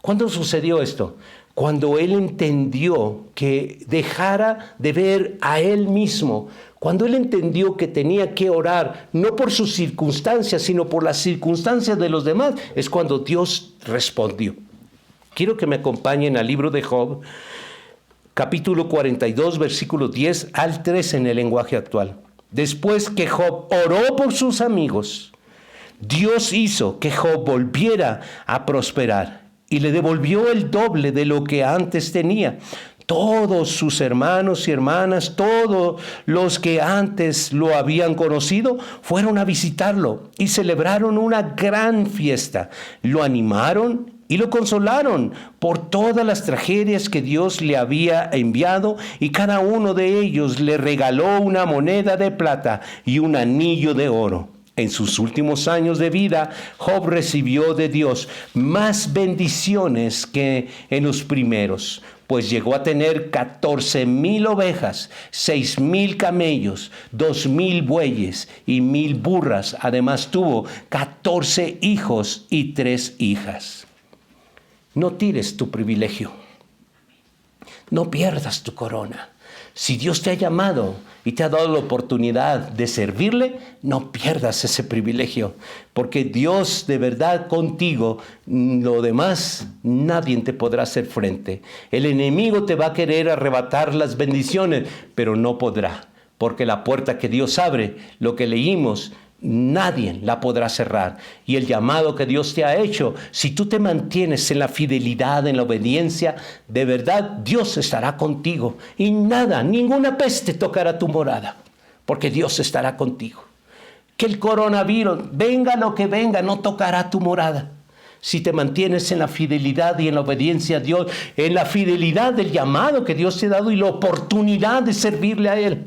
¿Cuándo sucedió esto? Cuando él entendió que dejara de ver a él mismo, cuando él entendió que tenía que orar, no por sus circunstancias, sino por las circunstancias de los demás, es cuando Dios respondió. Quiero que me acompañen al libro de Job, capítulo 42, versículos 10 al 13 en el lenguaje actual. Después que Job oró por sus amigos, Dios hizo que Job volviera a prosperar y le devolvió el doble de lo que antes tenía. Todos sus hermanos y hermanas, todos los que antes lo habían conocido, fueron a visitarlo y celebraron una gran fiesta. Lo animaron y lo consolaron por todas las tragedias que Dios le había enviado, y cada uno de ellos le regaló una moneda de plata y un anillo de oro. En sus últimos años de vida, Job recibió de Dios más bendiciones que en los primeros, pues llegó a tener 14,000 ovejas, 6,000 camellos, 2,000 bueyes y 1,000 burras. Además tuvo 14 hijos y 3 hijas. No tires tu privilegio. No pierdas tu corona. Si Dios te ha llamado y te ha dado la oportunidad de servirle, no pierdas ese privilegio, porque Dios de verdad contigo, lo demás nadie te podrá hacer frente. El enemigo te va a querer arrebatar las bendiciones, pero no podrá, porque la puerta que Dios abre, lo que leímos, nadie la podrá cerrar. Y el llamado que Dios te ha hecho, si tú te mantienes en la fidelidad, en la obediencia, de verdad Dios estará contigo. Y nada, ninguna peste tocará tu morada, porque Dios estará contigo. Que el coronavirus, venga lo que venga, no tocará tu morada. Si te mantienes en la fidelidad y en la obediencia a Dios, en la fidelidad del llamado que Dios te ha dado y la oportunidad de servirle a Él.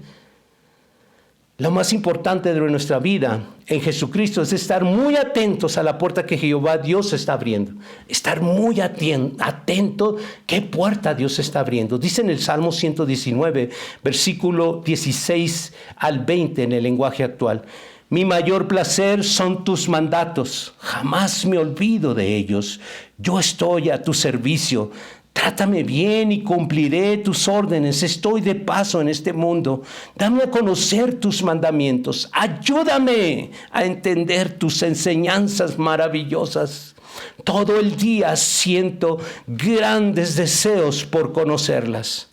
Lo más importante de nuestra vida en Jesucristo es estar muy atentos a la puerta que Jehová Dios está abriendo. Estar muy atento qué puerta Dios está abriendo. Dice en el Salmo 119, versículo 16 al 20 en el lenguaje actual. Mi mayor placer son tus mandatos, jamás me olvido de ellos. Yo estoy a tu servicio. Trátame bien y cumpliré tus órdenes. Estoy de paso en este mundo. Dame a conocer tus mandamientos. Ayúdame a entender tus enseñanzas maravillosas. Todo el día siento grandes deseos por conocerlas.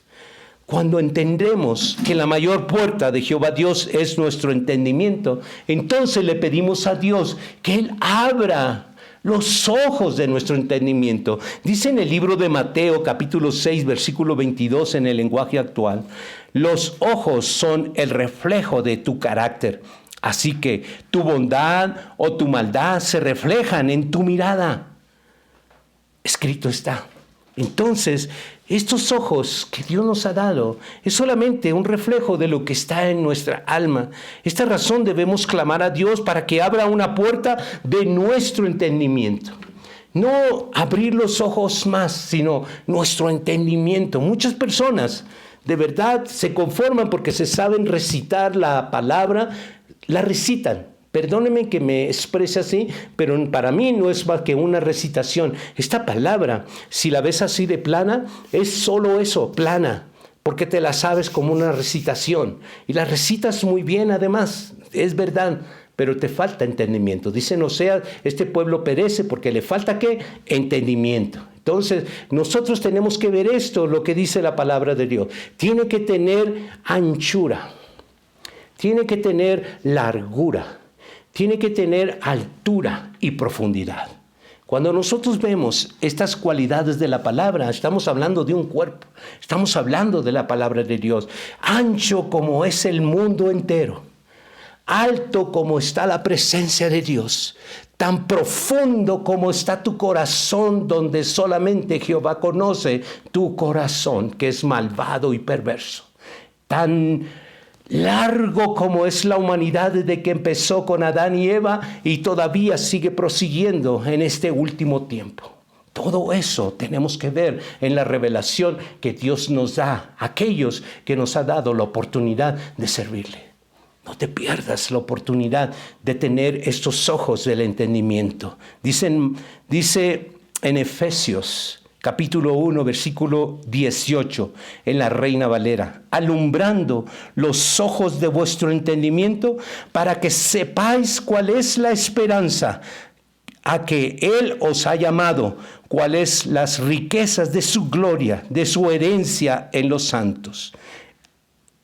Cuando entendemos que la mayor puerta de Jehová Dios es nuestro entendimiento, entonces le pedimos a Dios que Él abra los ojos de nuestro entendimiento. Dice en el libro de Mateo, capítulo 6, versículo 22, en el lenguaje actual, los ojos son el reflejo de tu carácter. Así que tu bondad o tu maldad se reflejan en tu mirada. Escrito está. Entonces, estos ojos que Dios nos ha dado es solamente un reflejo de lo que está en nuestra alma. Esta razón debemos clamar a Dios para que abra una puerta de nuestro entendimiento. No abrir los ojos más, sino nuestro entendimiento. Muchas personas de verdad se conforman porque se saben recitar la palabra, la recitan. Perdóneme que me exprese así, pero para mí no es más que una recitación. Esta palabra, si la ves así de plana, es solo eso, plana, porque te la sabes como una recitación. Y la recitas muy bien además, es verdad, pero te falta entendimiento. Dicen Oseas, este pueblo perece porque le falta ¿qué? Entendimiento. Entonces, nosotros tenemos que ver esto, lo que dice la palabra de Dios. Tiene que tener anchura, tiene que tener largura. Tiene que tener altura y profundidad. Cuando nosotros vemos estas cualidades de la palabra, estamos hablando de un cuerpo, estamos hablando de la palabra de Dios. Ancho como es el mundo entero, alto como está la presencia de Dios, tan profundo como está tu corazón, donde solamente Jehová conoce tu corazón, que es malvado y perverso. Tan largo como es la humanidad desde que empezó con Adán y Eva y todavía sigue prosiguiendo en este último tiempo. Todo eso tenemos que ver en la revelación que Dios nos da a aquellos que nos ha dado la oportunidad de servirle. No te pierdas la oportunidad de tener estos ojos del entendimiento. Dice en Efesios capítulo 1, versículo 18, en la Reina Valera, alumbrando los ojos de vuestro entendimiento para que sepáis cuál es la esperanza a que Él os ha llamado, cuáles las riquezas de su gloria, de su herencia en los santos.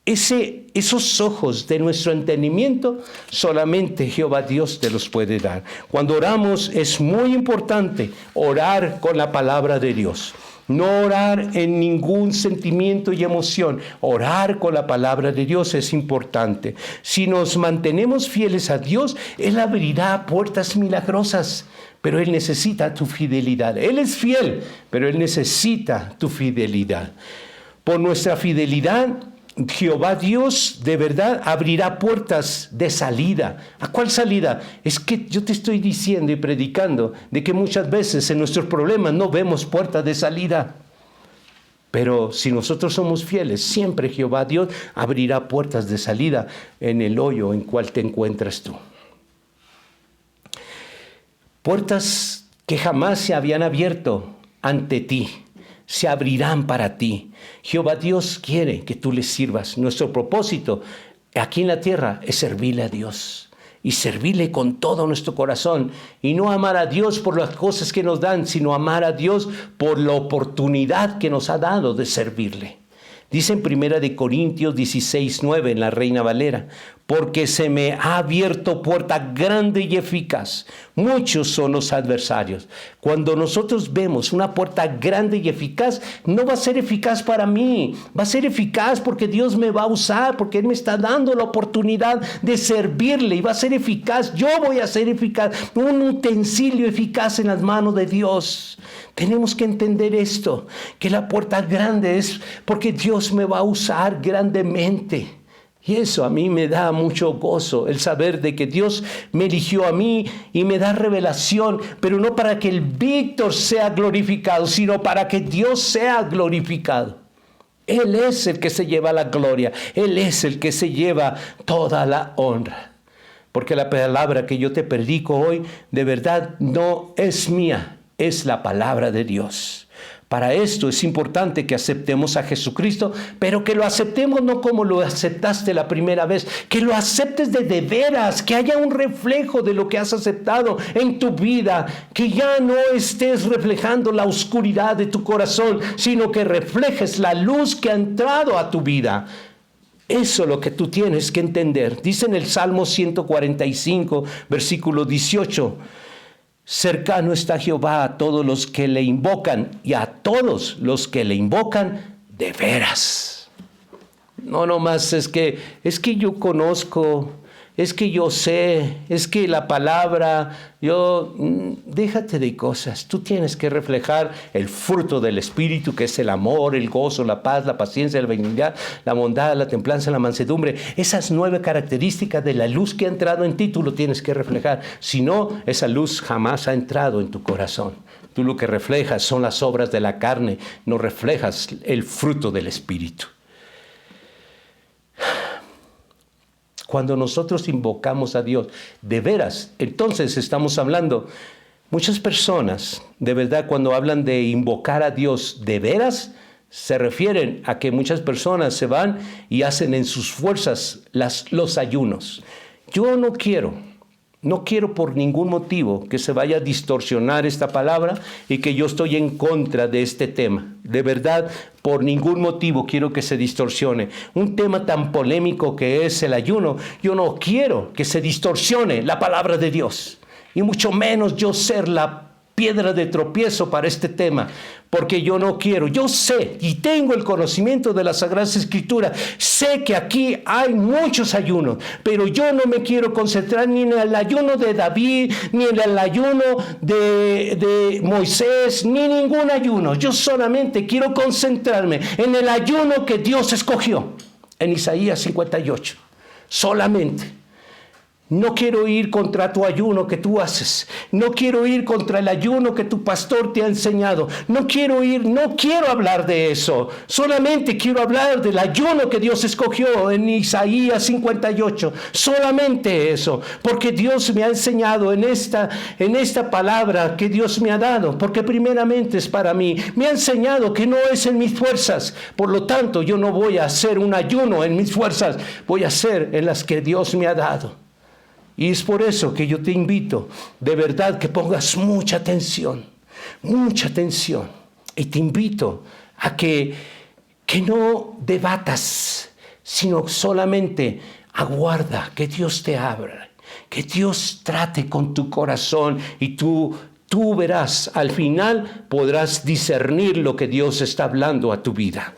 Esos ojos de nuestro entendimiento, solamente Jehová Dios te los puede dar. Cuando oramos es muy importante orar con la palabra de Dios. No orar en ningún sentimiento y emoción. Orar con la palabra de Dios es importante. Si nos mantenemos fieles a Dios, Él abrirá puertas milagrosas. Pero Él necesita tu fidelidad. Él es fiel, pero Él necesita tu fidelidad. Por nuestra fidelidad, Jehová Dios de verdad abrirá puertas de salida. ¿A cuál salida? Es que yo te estoy diciendo y predicando de que muchas veces en nuestros problemas no vemos puertas de salida. Pero si nosotros somos fieles, siempre Jehová Dios abrirá puertas de salida en el hoyo en cual te encuentras tú. Puertas que jamás se habían abierto ante ti, se abrirán para ti. Jehová Dios quiere que tú le sirvas. Nuestro propósito aquí en la tierra es servirle a Dios y servirle con todo nuestro corazón y no amar a Dios por las cosas que nos dan, sino amar a Dios por la oportunidad que nos ha dado de servirle. Dice en 1 Corintios 16:9 en la Reina Valera, porque se me ha abierto puerta grande y eficaz. Muchos son los adversarios. Cuando nosotros vemos una puerta grande y eficaz, no va a ser eficaz para mí. Va a ser eficaz porque Dios me va a usar, porque Él me está dando la oportunidad de servirle y va a ser eficaz. Yo voy a ser eficaz, un utensilio eficaz en las manos de Dios. Tenemos que entender esto, que la puerta grande es porque Dios me va a usar grandemente. Y eso a mí me da mucho gozo, el saber de que Dios me eligió a mí y me da revelación, pero no para que el Víctor sea glorificado, sino para que Dios sea glorificado. Él es el que se lleva la gloria, Él es el que se lleva toda la honra. Porque la palabra que yo te predico hoy, de verdad no es mía, es la palabra de Dios. Para esto es importante que aceptemos a Jesucristo, pero que lo aceptemos no como lo aceptaste la primera vez, que lo aceptes de veras, que haya un reflejo de lo que has aceptado en tu vida, que ya no estés reflejando la oscuridad de tu corazón, sino que reflejes la luz que ha entrado a tu vida. Eso es lo que tú tienes que entender. Dice en el Salmo 145, versículo 18, cercano está Jehová a todos los que le invocan, y a todos los que le invocan de veras. No nomás es que yo conozco, es que yo sé, es que la palabra, déjate de cosas. Tú tienes que reflejar el fruto del Espíritu, que es el amor, el gozo, la paz, la paciencia, la benignidad, la bondad, la templanza, la mansedumbre. Esas 9 características de la luz que ha entrado en ti, tú lo tienes que reflejar. Si no, esa luz jamás ha entrado en tu corazón. Tú lo que reflejas son las obras de la carne, no reflejas el fruto del Espíritu. Cuando nosotros invocamos a Dios, de veras, entonces estamos hablando, muchas personas, de verdad, cuando hablan de invocar a Dios de veras, se refieren a que muchas personas se van y hacen en sus fuerzas los ayunos. Yo no quiero por ningún motivo que se vaya a distorsionar esta palabra y que yo estoy en contra de este tema. De verdad, por ningún motivo quiero que se distorsione. Un tema tan polémico que es el ayuno, yo no quiero que se distorsione la palabra de Dios. Y mucho menos yo ser la piedra de tropiezo para este tema, porque yo no quiero, yo sé y tengo el conocimiento de las Sagradas Escrituras, sé que aquí hay muchos ayunos, pero yo no me quiero concentrar ni en el ayuno de David, ni en el ayuno de Moisés, ni ningún ayuno. Yo solamente quiero concentrarme en el ayuno que Dios escogió en Isaías 58, solamente. No quiero ir contra tu ayuno que tú haces. No quiero ir contra el ayuno que tu pastor te ha enseñado. No quiero hablar de eso. Solamente quiero hablar del ayuno que Dios escogió en Isaías 58. Solamente eso. Porque Dios me ha enseñado en esta palabra que Dios me ha dado. Porque primeramente es para mí. Me ha enseñado que no es en mis fuerzas. Por lo tanto, yo no voy a hacer un ayuno en mis fuerzas. Voy a hacer en las que Dios me ha dado. Y es por eso que yo te invito, de verdad, que pongas mucha atención, y te invito a que no debatas, sino solamente aguarda que Dios te abra, que Dios trate con tu corazón y tú verás, al final podrás discernir lo que Dios está hablando a tu vida.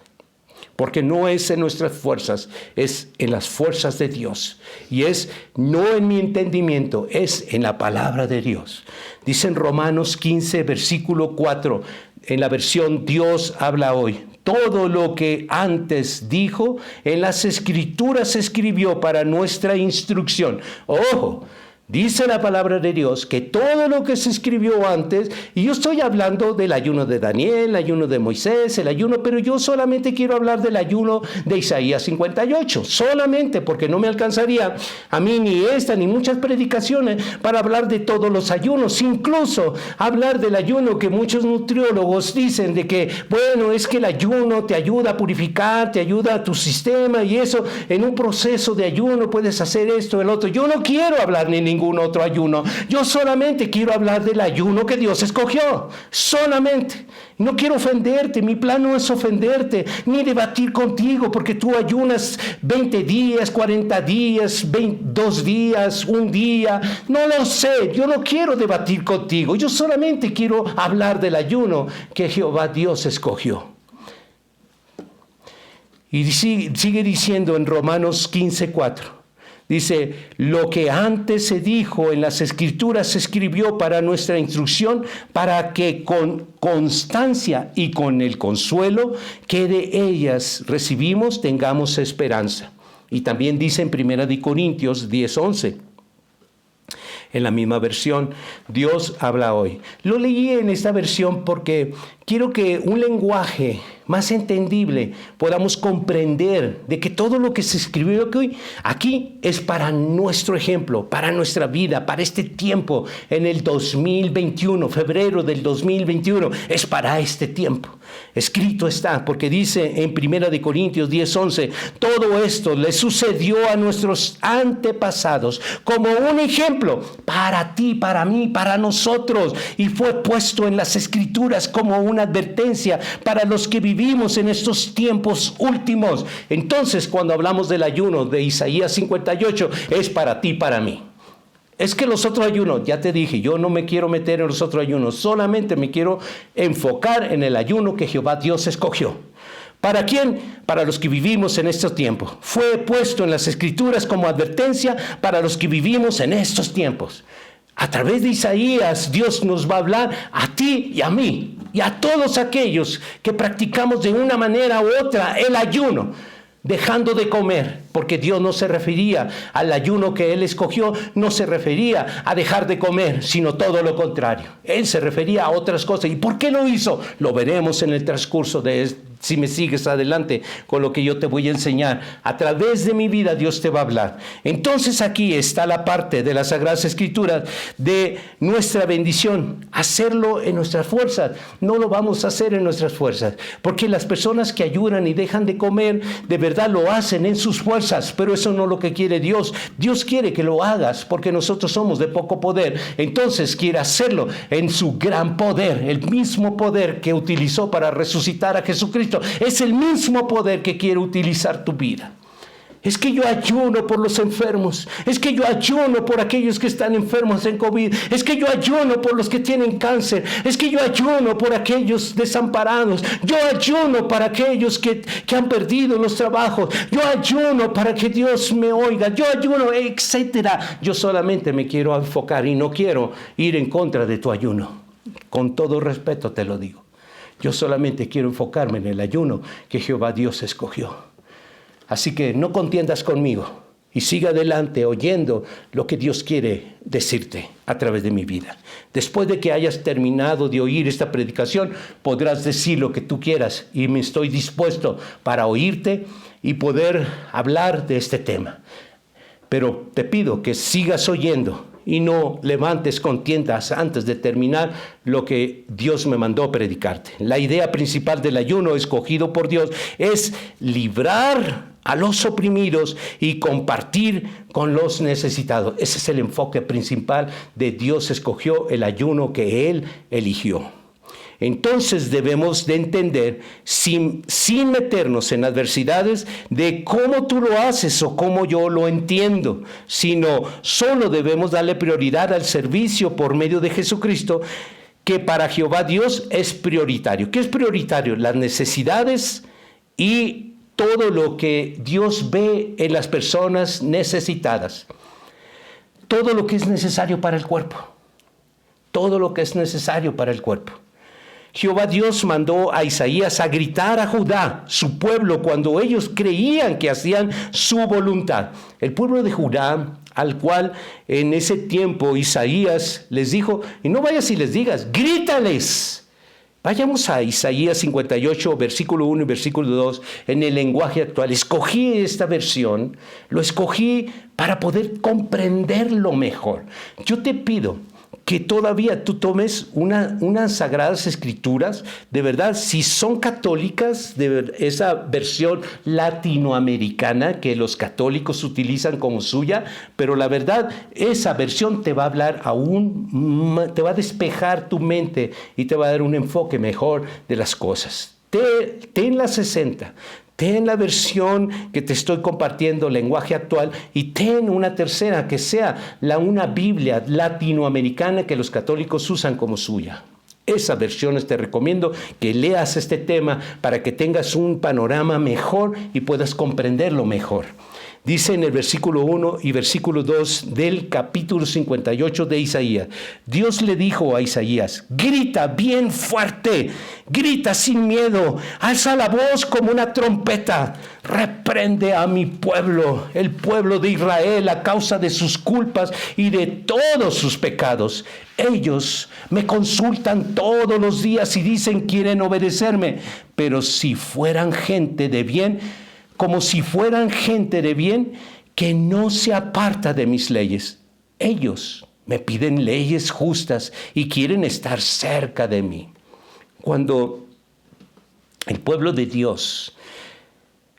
Porque no es en nuestras fuerzas, es en las fuerzas de Dios. Y es no en mi entendimiento, es en la palabra de Dios. Dice en Romanos 15, versículo 4, en la versión Dios habla hoy. Todo lo que antes dijo, en las Escrituras escribió para nuestra instrucción. ¡Ojo! Dice la palabra de Dios que todo lo que se escribió antes, y yo estoy hablando del ayuno de Daniel, el ayuno de Moisés, pero yo solamente quiero hablar del ayuno de Isaías 58, solamente porque no me alcanzaría a mí ni esta ni muchas predicaciones para hablar de todos los ayunos, incluso hablar del ayuno que muchos nutriólogos dicen de que, bueno, es que el ayuno te ayuda a purificar, te ayuda a tu sistema y eso, en un proceso de ayuno puedes hacer esto, el otro. Yo no quiero hablar ni ningún otro ayuno. Yo solamente quiero hablar del ayuno que Dios escogió. Solamente. No quiero ofenderte. Mi plan no es ofenderte ni debatir contigo porque tú ayunas 20 días, 40 días, 2 días, 1 día. No lo sé. Yo no quiero debatir contigo. Yo solamente quiero hablar del ayuno que Jehová Dios escogió. Y sigue diciendo en Romanos 15:4. Dice, lo que antes se dijo en las Escrituras se escribió para nuestra instrucción, para que con constancia y con el consuelo que de ellas recibimos tengamos esperanza. Y también dice en 1 Corintios 10:11. En la misma versión, Dios habla hoy. Lo leí en esta versión porque quiero que un lenguaje más entendible podamos comprender de que todo lo que se escribió aquí es para nuestro ejemplo, para nuestra vida, para este tiempo en el 2021, febrero del 2021, es para este tiempo. Escrito está, porque dice en 1 Corintios 10:11, todo esto le sucedió a nuestros antepasados como un ejemplo para ti, para mí, para nosotros, y fue puesto en las Escrituras como una advertencia para los que vivimos en estos tiempos últimos. Entonces, cuando hablamos del ayuno de Isaías 58, es para ti, para mí. Es que los otros ayunos, ya te dije, yo no me quiero meter en los otros ayunos, solamente me quiero enfocar en el ayuno que Jehová Dios escogió. ¿Para quién? Para los que vivimos en estos tiempos. Fue puesto en las Escrituras como advertencia para los que vivimos en estos tiempos. A través de Isaías, Dios nos va a hablar a ti y a mí, y a todos aquellos que practicamos de una manera u otra el ayuno, dejando de comer, porque Dios no se refería al ayuno que Él escogió, no se refería a dejar de comer, sino todo lo contrario. Él se refería a otras cosas. ¿Y por qué lo hizo? Lo veremos en el transcurso si me sigues adelante con lo que yo te voy a enseñar. A través de mi vida Dios te va a hablar. Entonces aquí está la parte de las Sagradas Escrituras de nuestra bendición. Hacerlo en nuestras fuerzas. No lo vamos a hacer en nuestras fuerzas, porque las personas que ayunan y dejan de comer, de verdad lo hacen en sus fuerzas, pero eso no es lo que quiere Dios. Dios quiere que lo hagas porque nosotros somos de poco poder. Entonces quiere hacerlo en su gran poder, el mismo poder que utilizó para resucitar a Jesucristo. Es el mismo poder que quiere utilizar tu vida. Es que yo ayuno por los enfermos. Es que yo ayuno por aquellos que están enfermos en COVID. Es que yo ayuno por los que tienen cáncer. Es que yo ayuno por aquellos desamparados. Yo ayuno para aquellos que han perdido los trabajos. Yo ayuno para que Dios me oiga. Yo ayuno, etcétera. Yo solamente me quiero enfocar y no quiero ir en contra de tu ayuno. Con todo respeto te lo digo. Yo solamente quiero enfocarme en el ayuno que Jehová Dios escogió. Así que no contiendas conmigo y siga adelante oyendo lo que Dios quiere decirte a través de mi vida. Después de que hayas terminado de oír esta predicación, podrás decir lo que tú quieras y me estoy dispuesto para oírte y poder hablar de este tema. Pero te pido que sigas oyendo y no levantes contiendas antes de terminar lo que Dios me mandó predicarte. La idea principal del ayuno escogido por Dios es librar a los oprimidos y compartir con los necesitados. Ese es el enfoque principal de Dios escogió el ayuno que Él eligió. Entonces debemos de entender, sin meternos en adversidades, de cómo tú lo haces o cómo yo lo entiendo, sino solo debemos darle prioridad al servicio por medio de Jesucristo, que para Jehová Dios es prioritario. ¿Qué es prioritario? Las necesidades y todo lo que Dios ve en las personas necesitadas. Todo lo que es necesario para el cuerpo. Todo lo que es necesario para el cuerpo. Jehová Dios mandó a Isaías a gritar a Judá, su pueblo, cuando ellos creían que hacían su voluntad. El pueblo de Judá, al cual en ese tiempo Isaías les dijo, y no vayas y les digas, grítales. Vayamos a Isaías 58, versículo 1 y versículo 2, en el lenguaje actual. Escogí esta versión, lo escogí para poder comprenderlo mejor. Yo te pido que todavía tú tomes unas sagradas escrituras, de verdad, si son católicas, esa versión latinoamericana que los católicos utilizan como suya, pero la verdad, esa versión te va a hablar te va a despejar tu mente y te va a dar un enfoque mejor de las cosas. Ten la 60. Ten la versión que te estoy compartiendo, lenguaje actual, y ten una tercera que sea una Biblia latinoamericana que los católicos usan como suya. Esas versiones te recomiendo que leas este tema para que tengas un panorama mejor y puedas comprenderlo mejor. Dice en el versículo 1 y versículo 2 del capítulo 58 de Isaías. Dios le dijo a Isaías, grita bien fuerte, grita sin miedo, alza la voz como una trompeta, reprende a mi pueblo, el pueblo de Israel, a causa de sus culpas y de todos sus pecados. Ellos me consultan todos los días y dicen quieren obedecerme, pero si fueran gente de bien, como si fueran gente de bien que no se aparta de mis leyes. Ellos me piden leyes justas y quieren estar cerca de mí. Cuando el pueblo de Dios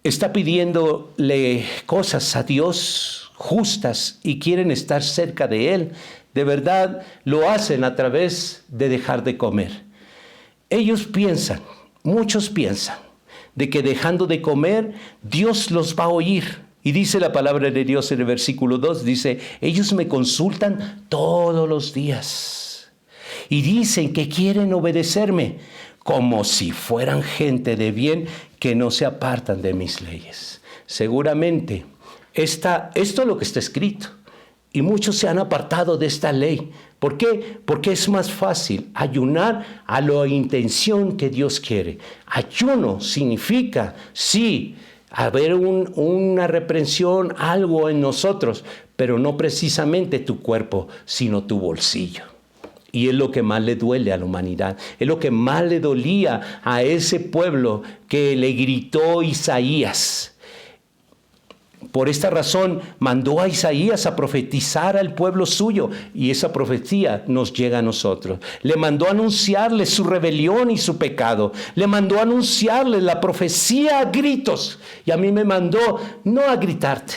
está pidiéndole cosas a Dios justas y quieren estar cerca de Él, de verdad lo hacen a través de dejar de comer. Ellos piensan, muchos piensan, de que dejando de comer, Dios los va a oír. Y dice la palabra de Dios en el versículo 2, dice, ellos me consultan todos los días. Y dicen que quieren obedecerme, como si fueran gente de bien que no se apartan de mis leyes. Seguramente, esto es lo que está escrito. Y muchos se han apartado de esta ley. ¿Por qué? Porque es más fácil ayunar a la intención que Dios quiere. Ayuno significa, sí, haber una reprensión, algo en nosotros, pero no precisamente tu cuerpo, sino tu bolsillo. Y es lo que más le duele a la humanidad. Es lo que más le dolía a ese pueblo que le gritó Isaías. Por esta razón mandó a Isaías a profetizar al pueblo suyo y esa profecía nos llega a nosotros. Le mandó a anunciarle su rebelión y su pecado. Le mandó a anunciarle la profecía a gritos y a mí me mandó no a gritarte,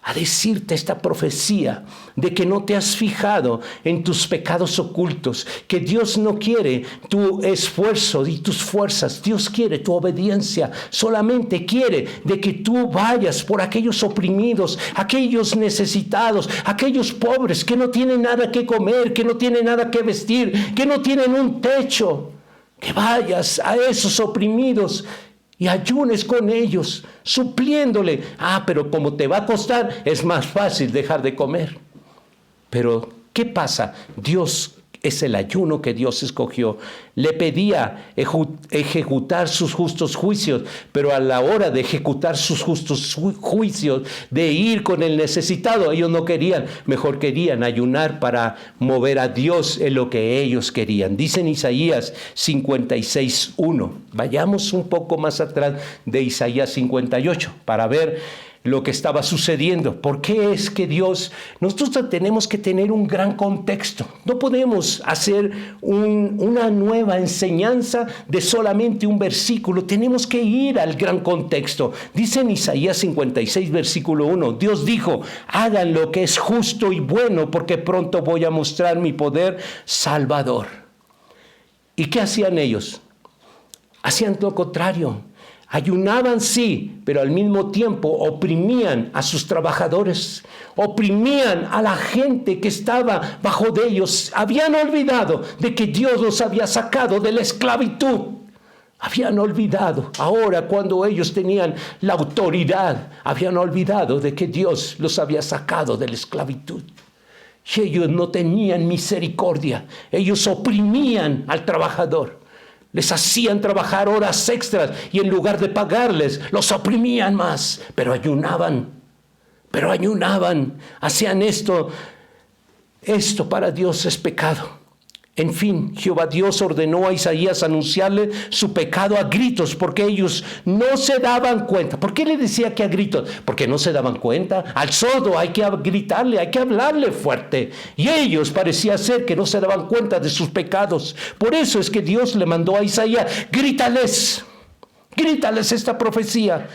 a decirte esta profecía de que no te has fijado en tus pecados ocultos, que Dios no quiere tu esfuerzo y tus fuerzas, Dios quiere tu obediencia, solamente quiere de que tú vayas por aquellos oprimidos, aquellos necesitados, aquellos pobres que no tienen nada que comer, que no tienen nada que vestir, que no tienen un techo, que vayas a esos oprimidos y ayunes con ellos, supliéndole. Pero como te va a costar, es más fácil dejar de comer. Pero, ¿qué pasa? Dios es el ayuno que Dios escogió. Le pedía ejecutar sus justos juicios, pero a la hora de ejecutar sus justos juicios, de ir con el necesitado, ellos no querían, mejor querían ayunar para mover a Dios en lo que ellos querían. Dice en Isaías 56:1. Vayamos un poco más atrás de Isaías 58 para ver lo que estaba sucediendo. ¿Por qué es que nosotros tenemos que tener un gran contexto? No podemos hacer una nueva enseñanza de solamente un versículo. Tenemos que ir al gran contexto. Dice en Isaías 56, versículo 1, Dios dijo, hagan lo que es justo y bueno, porque pronto voy a mostrar mi poder salvador. ¿Y qué hacían ellos? Hacían lo contrario. Ayunaban, sí, pero al mismo tiempo oprimían a sus trabajadores, oprimían a la gente que estaba bajo de ellos. Habían olvidado de que Dios los había sacado de la esclavitud. Habían olvidado, ahora cuando ellos tenían la autoridad, habían olvidado de que Dios los había sacado de la esclavitud. Y ellos no tenían misericordia, ellos oprimían al trabajador. Les hacían trabajar horas extras y en lugar de pagarles, los oprimían más. Pero ayunaban, hacían esto para Dios es pecado. En fin, Jehová Dios ordenó a Isaías anunciarle su pecado a gritos, porque ellos no se daban cuenta. ¿Por qué le decía que a gritos? Porque no se daban cuenta. Al sordo hay que gritarle, hay que hablarle fuerte. Y ellos parecía ser que no se daban cuenta de sus pecados. Por eso es que Dios le mandó a Isaías, grítales esta profecía.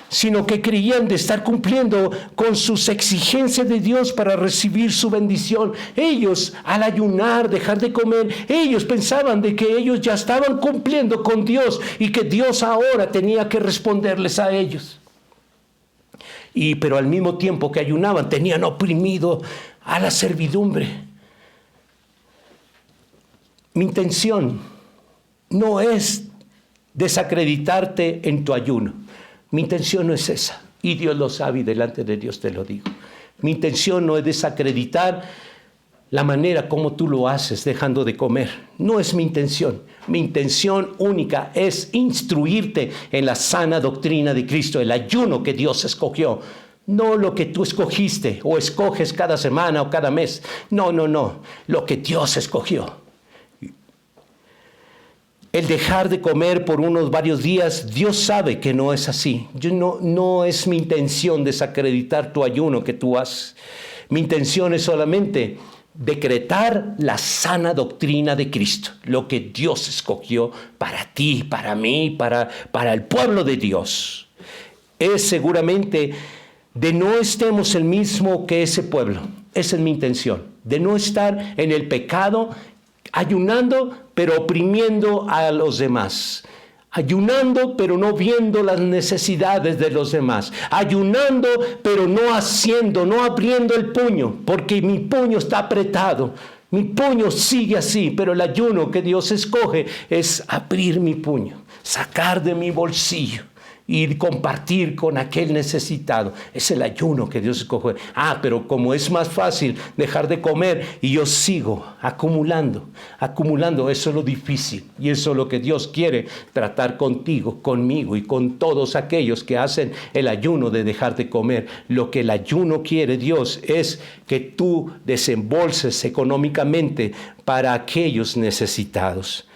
Sino que creían de estar cumpliendo con sus exigencias de Dios para recibir su bendición. Ellos, al ayunar, dejar de comer, ellos pensaban de que ellos ya estaban cumpliendo con Dios y que Dios ahora tenía que responderles a ellos. Pero al mismo tiempo que ayunaban, tenían oprimido a la servidumbre. Mi intención no es desacreditarte en tu ayuno. Mi intención no es esa. Y Dios lo sabe y delante de Dios te lo digo. Mi intención no es desacreditar la manera como tú lo haces dejando de comer. No es mi intención. Mi intención única es instruirte en la sana doctrina de Cristo, el ayuno que Dios escogió. No lo que tú escogiste o escoges cada semana o cada mes. No. Lo que Dios escogió. El dejar de comer por unos varios días, Dios sabe que no es así. No es mi intención desacreditar tu ayuno que tú haces. Mi intención es solamente decretar la sana doctrina de Cristo, lo que Dios escogió para ti, para mí, para el pueblo de Dios. Es seguramente de no estemos el mismo que ese pueblo. Esa es mi intención, de no estar en el pecado, ayunando, pero oprimiendo a los demás. Ayunando, pero no viendo las necesidades de los demás. Ayunando, pero no haciendo, no abriendo el puño, porque mi puño está apretado. Mi puño sigue así, pero el ayuno que Dios escoge es abrir mi puño, sacar de mi bolsillo y compartir con aquel necesitado. Es el ayuno que Dios escoge. Pero como es más fácil dejar de comer y yo sigo acumulando, eso es lo difícil. Y eso es lo que Dios quiere tratar contigo, conmigo y con todos aquellos que hacen el ayuno de dejar de comer. Lo que el ayuno quiere Dios es que tú desembolses económicamente para aquellos necesitados.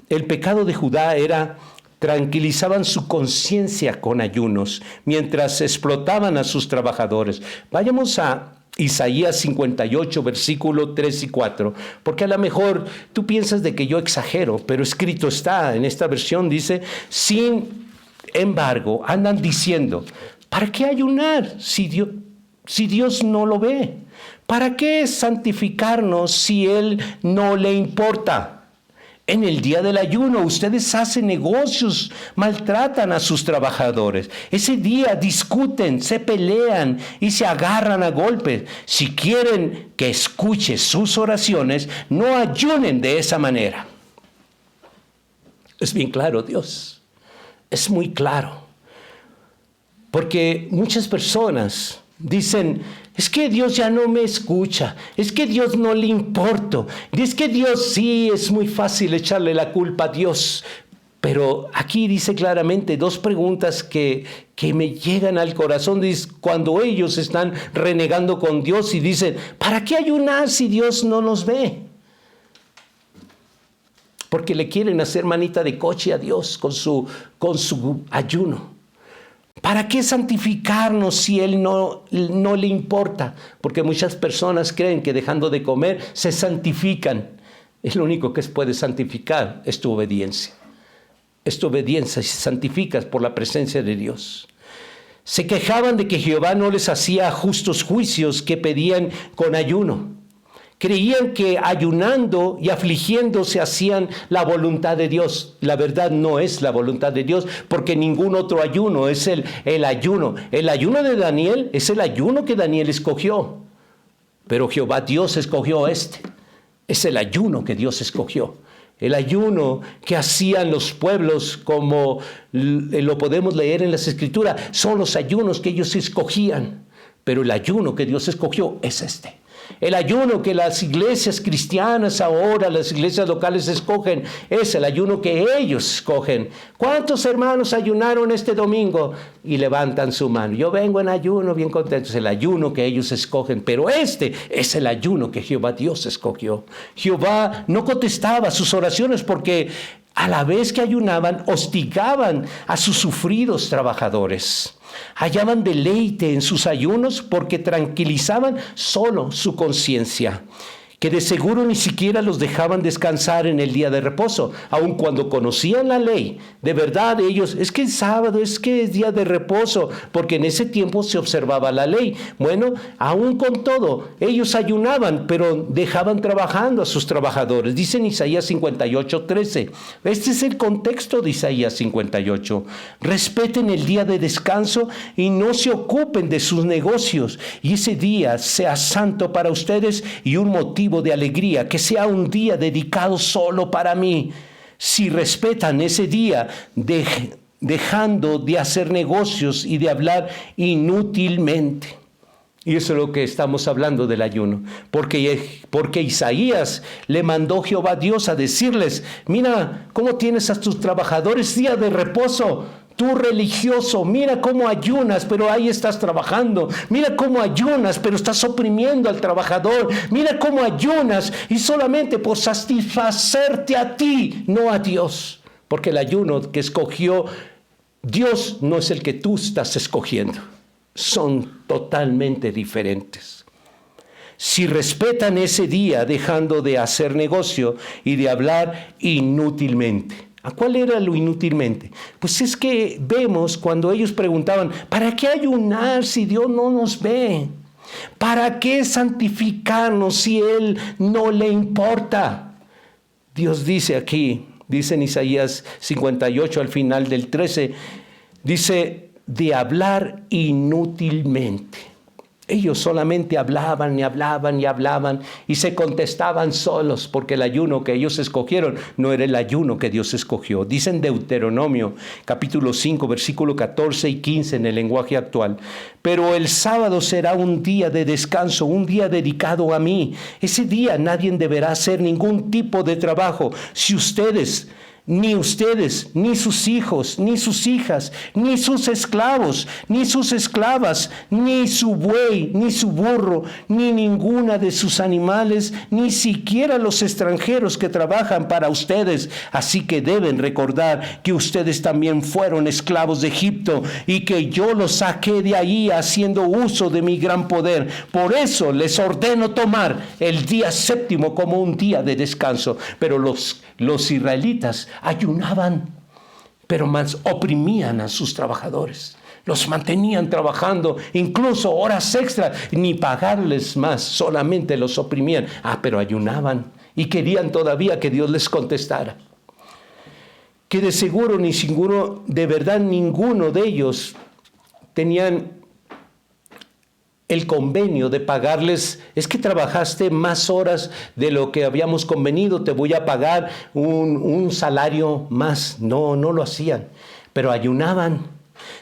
El pecado de Judá era: tranquilizaban su conciencia con ayunos mientras explotaban a sus trabajadores. Vayamos a Isaías 58, versículo 3 y 4, porque a lo mejor tú piensas de que yo exagero, pero escrito está en esta versión, dice: sin embargo, andan diciendo, ¿para qué ayunar si Dios no lo ve? ¿Para qué santificarnos si Él no le importa? En el día del ayuno ustedes hacen negocios, maltratan a sus trabajadores. Ese día discuten, se pelean y se agarran a golpes. Si quieren que escuche sus oraciones, no ayunen de esa manera. Es bien claro, Dios. Es muy claro. Porque muchas personas dicen: es que Dios ya no me escucha, es que Dios no le importo, es que Dios sí, es muy fácil echarle la culpa a Dios. Pero aquí dice claramente dos preguntas que me llegan al corazón. Dice, cuando ellos están renegando con Dios y dicen: ¿para qué ayunar si Dios no nos ve? Porque le quieren hacer manita de coche a Dios con su ayuno. ¿Para qué santificarnos si Él no le importa? Porque muchas personas creen que dejando de comer se santifican. Es lo único que puede santificar es tu obediencia. Es tu obediencia, si santificas por la presencia de Dios. Se quejaban de que Jehová no les hacía justos juicios que pedían con ayuno. Creían que ayunando y afligiéndose hacían la voluntad de Dios. La verdad no es la voluntad de Dios, porque ningún otro ayuno es el ayuno. El ayuno de Daniel es el ayuno que Daniel escogió. Pero Jehová Dios escogió este. Es el ayuno que Dios escogió. El ayuno que hacían los pueblos, como lo podemos leer en las Escrituras, son los ayunos que ellos escogían. Pero el ayuno que Dios escogió es este. El ayuno que las iglesias cristianas ahora, las iglesias locales escogen, es el ayuno que ellos escogen. ¿Cuántos hermanos ayunaron este domingo? Y levantan su mano. Yo vengo en ayuno bien contento. Es el ayuno que ellos escogen, pero este es el ayuno que Jehová Dios escogió. Jehová no contestaba sus oraciones porque a la vez que ayunaban, hostigaban a sus sufridos trabajadores. Hallaban deleite en sus ayunos porque tranquilizaban solo su conciencia, que de seguro ni siquiera los dejaban descansar en el día de reposo, aun cuando conocían la ley. De verdad ellos, es que es sábado, es que es día de reposo, porque en ese tiempo se observaba la ley. Bueno, aun con todo, ellos ayunaban, pero dejaban trabajando a sus trabajadores. Dice en Isaías 58, 13. Este es el contexto de Isaías 58. Respeten el día de descanso y no se ocupen de sus negocios, y ese día sea santo para ustedes y un motivo de alegría, que sea un día dedicado solo para mí. Si respetan ese día, dejando de hacer negocios y de hablar inútilmente. Y eso es lo que estamos hablando del ayuno. Porque Isaías le mandó Jehová Dios a decirles: mira cómo tienes a tus trabajadores día de reposo. Tú religioso, mira cómo ayunas, pero ahí estás trabajando. Mira cómo ayunas, pero estás oprimiendo al trabajador. Mira cómo ayunas y solamente por satisfacerte a ti, no a Dios. Porque el ayuno que escogió Dios no es el que tú estás escogiendo. Son totalmente diferentes. Si respetan ese día dejando de hacer negocio y de hablar inútilmente. ¿A cuál era lo inútilmente? Pues es que vemos cuando ellos preguntaban: ¿para qué ayunar si Dios no nos ve? ¿Para qué santificarnos si Él no le importa? Dios dice aquí, dice en Isaías 58 al final del 13, dice: de hablar inútilmente. Ellos solamente hablaban y hablaban y hablaban y se contestaban solos, porque el ayuno que ellos escogieron no era el ayuno que Dios escogió. Dice en Deuteronomio capítulo 5 versículo 14 y 15 en el lenguaje actual: pero el sábado será un día de descanso, un día dedicado a mí. Ese día nadie deberá hacer ningún tipo de trabajo. Si ustedes, ni sus hijos, ni sus hijas, ni sus esclavos, ni sus esclavas, ni su buey, ni su burro, ni ninguna de sus animales, ni siquiera los extranjeros que trabajan para ustedes. Así que deben recordar que ustedes también fueron esclavos de Egipto y que yo los saqué de ahí haciendo uso de mi gran poder. Por eso les ordeno tomar el día séptimo como un día de descanso. Pero los israelitas ayunaban, pero más oprimían a sus trabajadores. Los mantenían trabajando, incluso horas extras, ni pagarles más, solamente los oprimían. Pero ayunaban y querían todavía que Dios les contestara. Que de seguro, de verdad, ninguno de ellos tenían el convenio de pagarles: es que trabajaste más horas de lo que habíamos convenido, te voy a pagar un salario más. No lo hacían, pero ayunaban.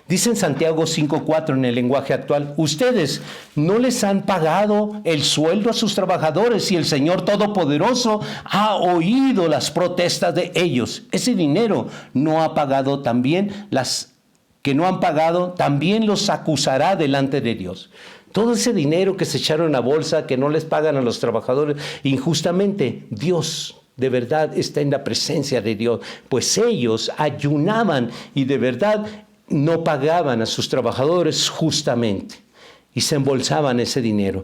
Dice en Santiago 5:4 en el lenguaje actual: ustedes no les han pagado el sueldo a sus trabajadores y el Señor Todopoderoso ha oído las protestas de ellos. Ese dinero no ha pagado también, las que no han pagado también los acusará delante de Dios. Todo ese dinero que se echaron a bolsa, que no les pagan a los trabajadores injustamente, Dios de verdad está en la presencia de Dios, pues ellos ayunaban y de verdad no pagaban a sus trabajadores justamente y se embolsaban ese dinero.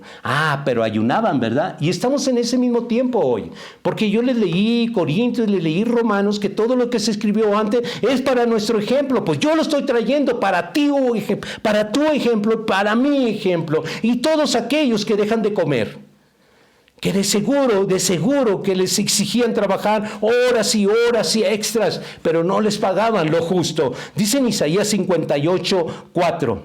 Pero ayunaban, ¿verdad? Y estamos en ese mismo tiempo hoy, porque yo les leí Corintios, les leí Romanos, que todo lo que se escribió antes es para nuestro ejemplo. Pues yo lo estoy trayendo para ti, para tu ejemplo, para mi ejemplo, y todos aquellos que dejan de comer, que de seguro que les exigían trabajar horas y horas y extras, pero no les pagaban lo justo. Dice en Isaías 58:4,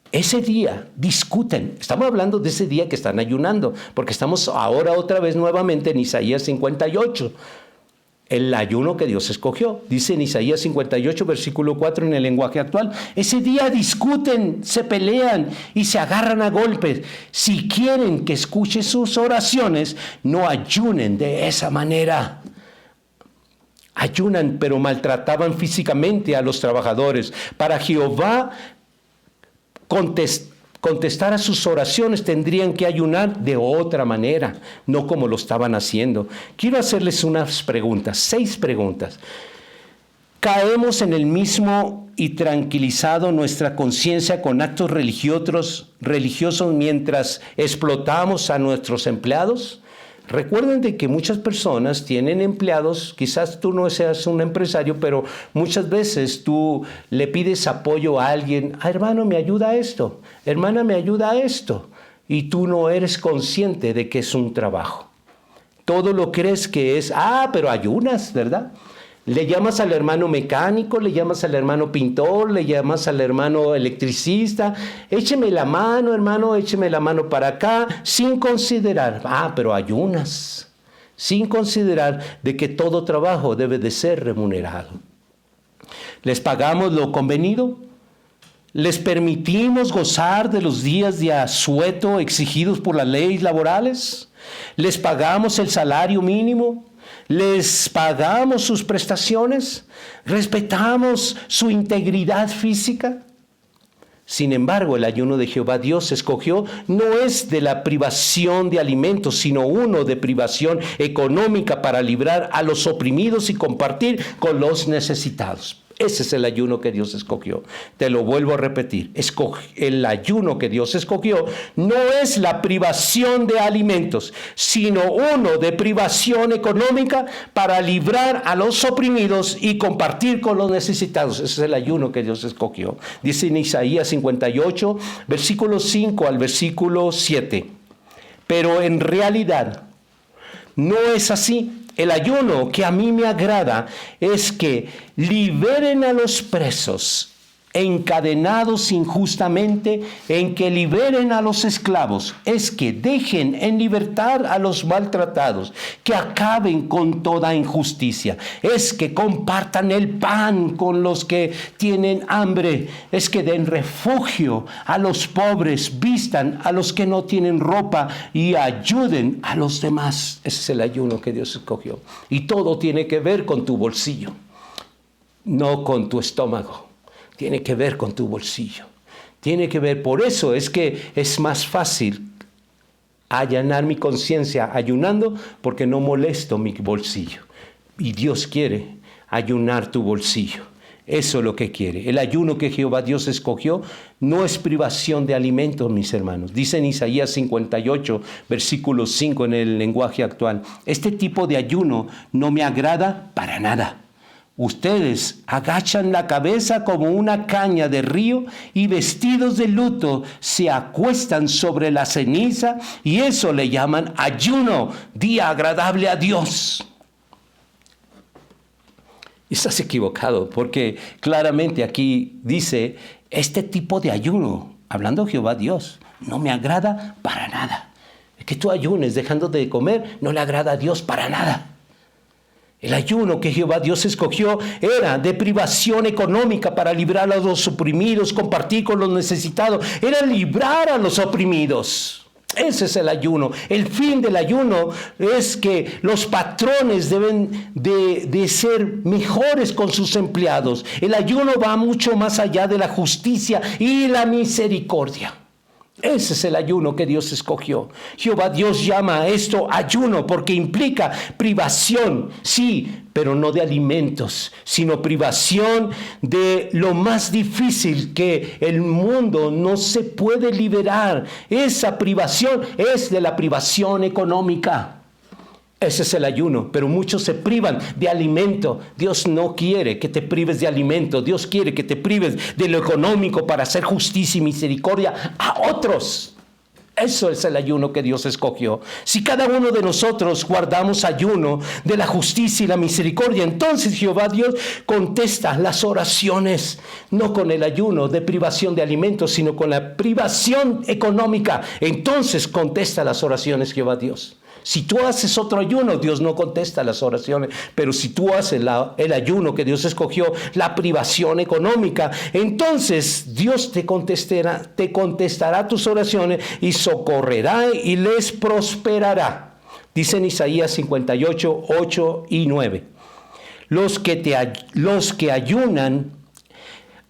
ese día discuten. Estamos hablando de ese día que están ayunando, porque estamos ahora otra vez nuevamente en Isaías 58. El ayuno que Dios escogió. Dice en Isaías 58, versículo 4 en el lenguaje actual: ese día discuten, se pelean y se agarran a golpes. Si quieren que escuche sus oraciones, no ayunen de esa manera. Ayunan, pero maltrataban físicamente a los trabajadores. Para Jehová contestar a sus oraciones, tendrían que ayunar de otra manera, no como lo estaban haciendo. Quiero hacerles unas preguntas, 6 preguntas. ¿Caemos en el mismo y tranquilizado nuestra conciencia con actos religiosos mientras explotamos a nuestros empleados? Recuerden de que muchas personas tienen empleados, quizás tú no seas un empresario, pero muchas veces tú le pides apoyo a alguien: hermano, me ayuda a esto, hermana, me ayuda a esto, y tú no eres consciente de que es un trabajo. Todo lo crees que es, pero ayunas, ¿verdad? Le llamas al hermano mecánico, le llamas al hermano pintor, le llamas al hermano electricista: écheme la mano, hermano, écheme la mano para acá, sin considerar, pero ayunas, sin considerar de que todo trabajo debe de ser remunerado. ¿Les pagamos lo convenido? ¿Les permitimos gozar de los días de asueto exigidos por las leyes laborales? ¿Les pagamos el salario mínimo? ¿Les pagamos sus prestaciones? ¿Respetamos su integridad física? Sin embargo, el ayuno de Jehová Dios escogió no es de la privación de alimentos, sino uno de privación económica para librar a los oprimidos y compartir con los necesitados. Ese es el ayuno que Dios escogió. Te lo vuelvo a repetir. El ayuno que Dios escogió no es la privación de alimentos, sino uno de privación económica para librar a los oprimidos y compartir con los necesitados. Ese es el ayuno que Dios escogió. Dice en Isaías 58, versículo 5 al versículo 7. Pero en realidad no es así. El ayuno que a mí me agrada es que liberen a los presos encadenados injustamente, en que liberen a los esclavos, es que dejen en libertad a los maltratados, que acaben con toda injusticia, es que compartan el pan con los que tienen hambre, es que den refugio a los pobres, vistan a los que no tienen ropa y ayuden a los demás. Ese es el ayuno que Dios escogió. Y todo tiene que ver con tu bolsillo, no con tu estómago. Tiene que ver con tu bolsillo. Tiene que ver, por eso es que es más fácil allanar mi conciencia ayunando, porque no molesto mi bolsillo. Y Dios quiere ayunar tu bolsillo. Eso es lo que quiere. El ayuno que Jehová Dios escogió no es privación de alimentos, mis hermanos. Dice en Isaías 58, versículo 5 en el lenguaje actual. Este tipo de ayuno no me agrada para nada. Ustedes agachan la cabeza como una caña de río y vestidos de luto se acuestan sobre la ceniza y eso le llaman ayuno, día agradable a Dios. Estás equivocado porque claramente aquí dice este tipo de ayuno, hablando Jehová Dios, no me agrada para nada. Que tú ayunes dejando de comer no le agrada a Dios para nada. El ayuno que Jehová Dios escogió era de privación económica para librar a los oprimidos, compartir con los necesitados. Era librar a los oprimidos. Ese es el ayuno. El fin del ayuno es que los patrones deben de ser mejores con sus empleados. El ayuno va mucho más allá de la justicia y la misericordia. Ese es el ayuno que Dios escogió. Jehová Dios llama a esto ayuno porque implica privación, sí, pero no de alimentos, sino privación de lo más difícil que el mundo no se puede liberar. Esa privación es de la privación económica. Ese es el ayuno, pero muchos se privan de alimento. Dios no quiere que te prives de alimento. Dios quiere que te prives de lo económico para hacer justicia y misericordia a otros. Eso es el ayuno que Dios escogió. Si cada uno de nosotros guardamos ayuno de la justicia y la misericordia, entonces Jehová Dios contesta las oraciones, no con el ayuno de privación de alimentos, sino con la privación económica. Entonces contesta las oraciones Jehová Dios. Si tú haces otro ayuno, Dios no contesta las oraciones. Pero si tú haces el ayuno que Dios escogió, la privación económica, entonces Dios te contestará tus oraciones y socorrerá y les prosperará. Dice en Isaías 58, 8 y 9. Los que ayunan,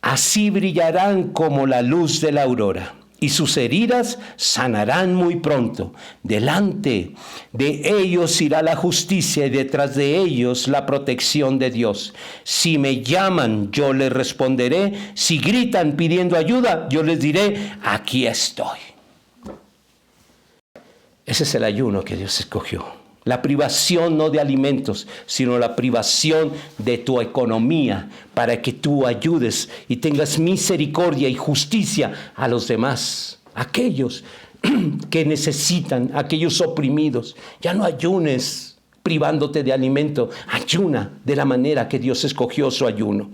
así brillarán como la luz de la aurora. Y sus heridas sanarán muy pronto. Delante de ellos irá la justicia y detrás de ellos la protección de Dios. Si me llaman, yo les responderé. Si gritan pidiendo ayuda, yo les diré, aquí estoy. Ese es el ayuno que Dios escogió. La privación no de alimentos, sino la privación de tu economía para que tú ayudes y tengas misericordia y justicia a los demás, aquellos que necesitan, aquellos oprimidos. Ya no ayunes privándote de alimento, ayuna de la manera que Dios escogió su ayuno.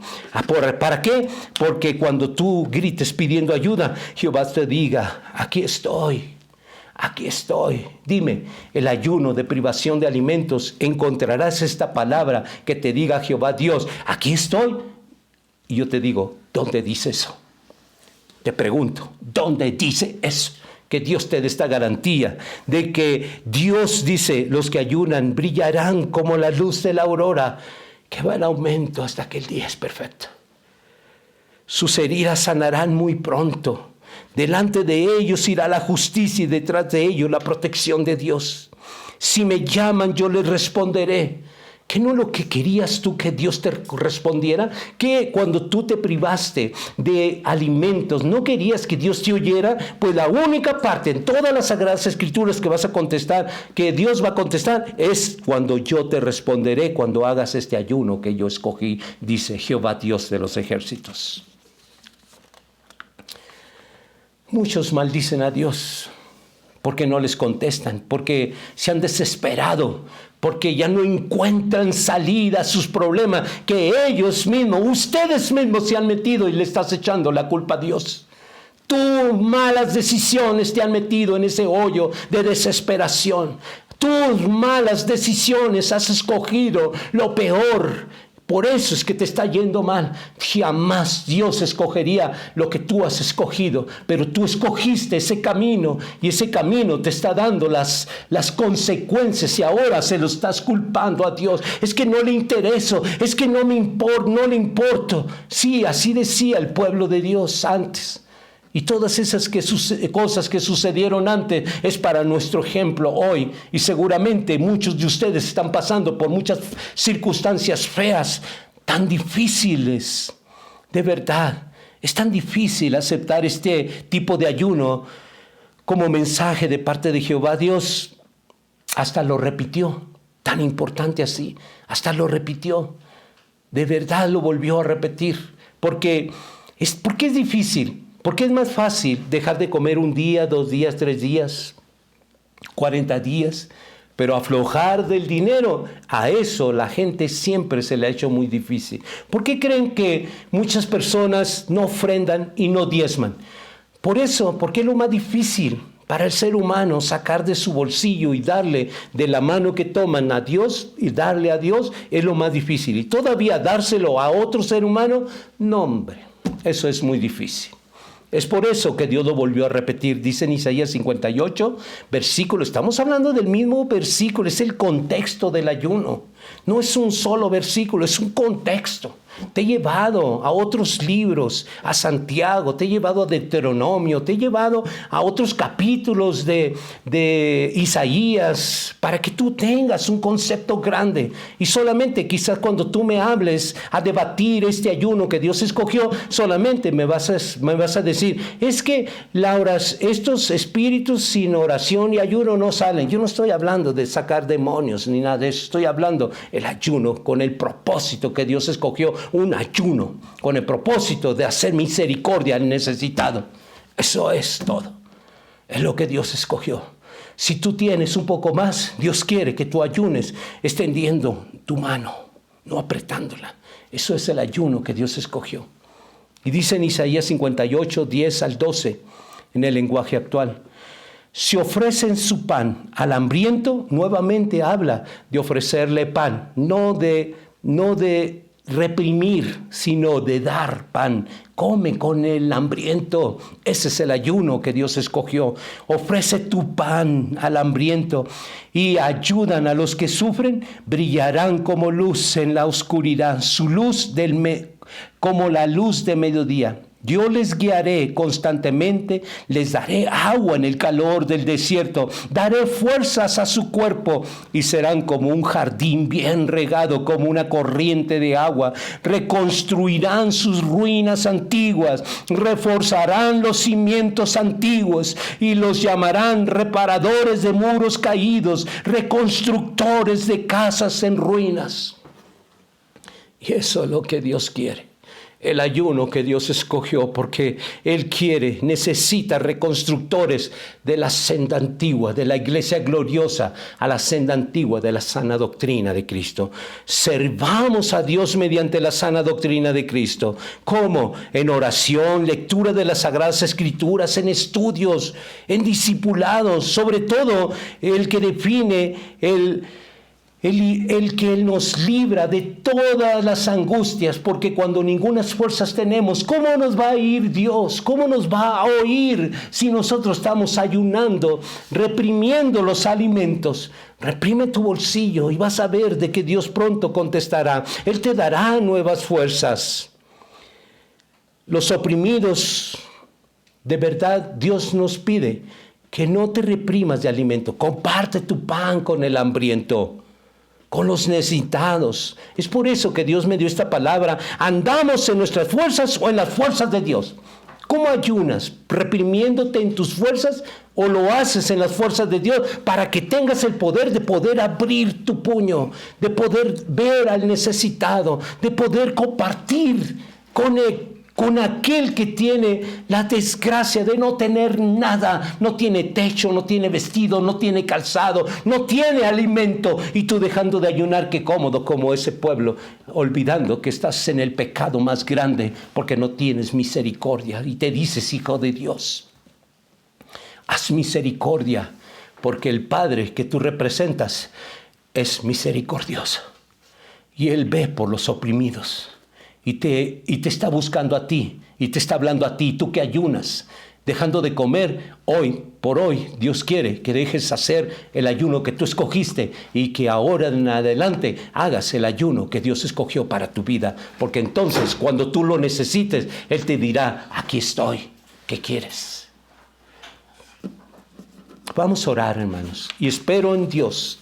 ¿Para qué? Porque cuando tú grites pidiendo ayuda, Jehová te diga, aquí estoy. Aquí estoy. Dime, el ayuno de privación de alimentos, encontrarás esta palabra que te diga Jehová Dios, aquí estoy. Y yo te digo, ¿dónde dice eso? Te pregunto, ¿dónde dice eso? Que Dios te dé esta garantía de que Dios dice, los que ayunan brillarán como la luz de la aurora, que va en aumento hasta que el día es perfecto. Sus heridas sanarán muy pronto. Delante de ellos irá la justicia y detrás de ellos la protección de Dios. Si me llaman, yo les responderé. ¿Que no lo que querías tú que Dios te respondiera? Que cuando tú te privaste de alimentos, ¿no querías que Dios te oyera? Pues la única parte en todas las Sagradas Escrituras que vas a contestar, que Dios va a contestar, es cuando yo te responderé, cuando hagas este ayuno que yo escogí, dice Jehová Dios de los ejércitos. Muchos maldicen a Dios porque no les contestan, porque se han desesperado, porque ya no encuentran salida a sus problemas, que ellos mismos, ustedes mismos se han metido y le estás echando la culpa a Dios. Tus malas decisiones te han metido en ese hoyo de desesperación. Tus malas decisiones has escogido lo peor. Por eso es que te está yendo mal. Jamás Dios escogería lo que tú has escogido, pero tú escogiste ese camino y ese camino te está dando las consecuencias y ahora se lo estás culpando a Dios. Es que no le intereso, es que no me importa, no le importo. Sí, así decía el pueblo de Dios antes. Y todas esas cosas que sucedieron antes es para nuestro ejemplo hoy. Y seguramente muchos de ustedes están pasando por muchas circunstancias feas, tan difíciles. De verdad, es tan difícil aceptar este tipo de ayuno como mensaje de parte de Jehová. Dios hasta lo repitió, tan importante así, hasta lo repitió. De verdad lo volvió a repetir. ¿Por qué es difícil? Porque es más fácil dejar de comer un día, 2 días, 3 días, 40 días, pero aflojar del dinero, a eso la gente siempre se le ha hecho muy difícil. ¿Por qué creen que muchas personas no ofrendan y no diezman? Por eso, porque es lo más difícil para el ser humano sacar de su bolsillo y darle de la mano que toman a Dios y darle a Dios es lo más difícil. Y todavía dárselo a otro ser humano, no hombre, eso es muy difícil. Es por eso que Dios lo volvió a repetir. Dice en Isaías 58, versículo. Estamos hablando del mismo versículo. Es el contexto del ayuno. No es un solo versículo, es un contexto. Te he llevado a otros libros, a Santiago, te he llevado a Deuteronomio, te he llevado a otros capítulos de Isaías, para que tú tengas un concepto grande. Y solamente quizás cuando tú me hables a debatir este ayuno que Dios escogió, solamente me vas a decir, es que estos espíritus sin oración y ayuno no salen. Yo no estoy hablando de sacar demonios ni nada de eso, estoy hablando el ayuno con el propósito que Dios escogió. Un ayuno con el propósito de hacer misericordia al necesitado. Eso es todo. Es lo que Dios escogió. Si tú tienes un poco más, Dios quiere que tú ayunes extendiendo tu mano, no apretándola. Eso es el ayuno que Dios escogió. Y dice en Isaías 58, 10 al 12, en el lenguaje actual. Si ofrecen su pan al hambriento, nuevamente habla de ofrecerle pan, no de reprimir, sino de dar pan. Come con el hambriento. Ese es el ayuno que Dios escogió. Ofrece tu pan al hambriento y ayudan a los que sufren. Brillarán como luz en la oscuridad, su luz como la luz de mediodía. Yo les guiaré constantemente, les daré agua en el calor del desierto, daré fuerzas a su cuerpo y serán como un jardín bien regado, como una corriente de agua. Reconstruirán sus ruinas antiguas, reforzarán los cimientos antiguos y los llamarán reparadores de muros caídos, reconstructores de casas en ruinas. Y eso es lo que Dios quiere. El ayuno que Dios escogió porque Él necesita reconstructores de la senda antigua, de la iglesia gloriosa, a la senda antigua de la sana doctrina de Cristo. Servamos a Dios mediante la sana doctrina de Cristo. ¿Cómo? En oración, lectura de las Sagradas Escrituras, en estudios, en discipulados, sobre todo el que define el que nos libra de todas las angustias, porque cuando ninguna fuerzas tenemos, ¿cómo nos va a ir Dios? ¿Cómo nos va a oír si nosotros estamos ayunando, reprimiendo los alimentos? Reprime tu bolsillo y vas a ver de que Dios pronto contestará. Él te dará nuevas fuerzas. Los oprimidos, de verdad, Dios nos pide que no te reprimas de alimento. Comparte tu pan con el hambriento, con los necesitados. Es por eso que Dios me dio esta palabra. ¿Andamos en nuestras fuerzas o en las fuerzas de Dios? ¿Cómo ayunas? ¿Reprimiéndote en tus fuerzas o lo haces en las fuerzas de Dios para que tengas el poder de poder abrir tu puño, de poder ver al necesitado, de poder compartir con aquel que tiene la desgracia de no tener nada, no tiene techo, no tiene vestido, no tiene calzado, no tiene alimento, y tú dejando de ayunar, qué cómodo como ese pueblo, olvidando que estás en el pecado más grande porque no tienes misericordia, y te dices, hijo de Dios, haz misericordia, porque el Padre que tú representas es misericordioso y Él ve por los oprimidos. Y te está buscando a ti, y te está hablando a ti, tú que ayunas, dejando de comer hoy por hoy. Dios quiere que dejes hacer el ayuno que tú escogiste y que ahora en adelante hagas el ayuno que Dios escogió para tu vida. Porque entonces cuando tú lo necesites, Él te dirá, aquí estoy, ¿qué quieres? Vamos a orar, hermanos, y espero en Dios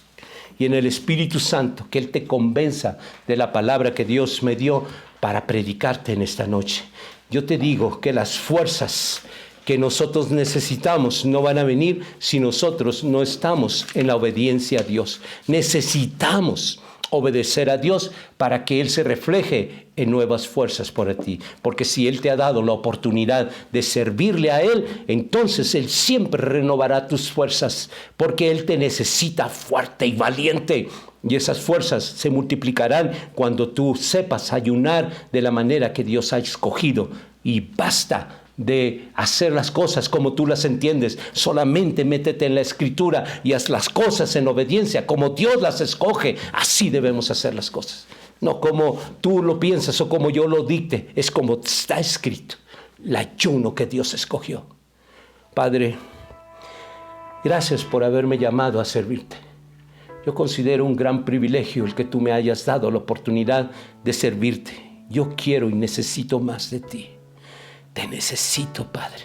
y en el Espíritu Santo que Él te convenza de la palabra que Dios me dio para predicarte en esta noche. Yo te digo que las fuerzas que nosotros necesitamos no van a venir si nosotros no estamos en la obediencia a Dios. Necesitamos obedecer a Dios para que Él se refleje en nuevas fuerzas por ti. Porque si Él te ha dado la oportunidad de servirle a Él, entonces Él siempre renovará tus fuerzas, porque Él te necesita fuerte y valiente. Y esas fuerzas se multiplicarán cuando tú sepas ayunar de la manera que Dios ha escogido. Y basta de hacer las cosas como tú las entiendes. Solamente métete en la Escritura y haz las cosas en obediencia, como Dios las escoge. Así debemos hacer las cosas. No como tú lo piensas o como yo lo dicte. Es como está escrito. El ayuno que Dios escogió. Padre, gracias por haberme llamado a servirte. Yo considero un gran privilegio el que tú me hayas dado la oportunidad de servirte. Yo quiero y necesito más de ti. Te necesito, Padre.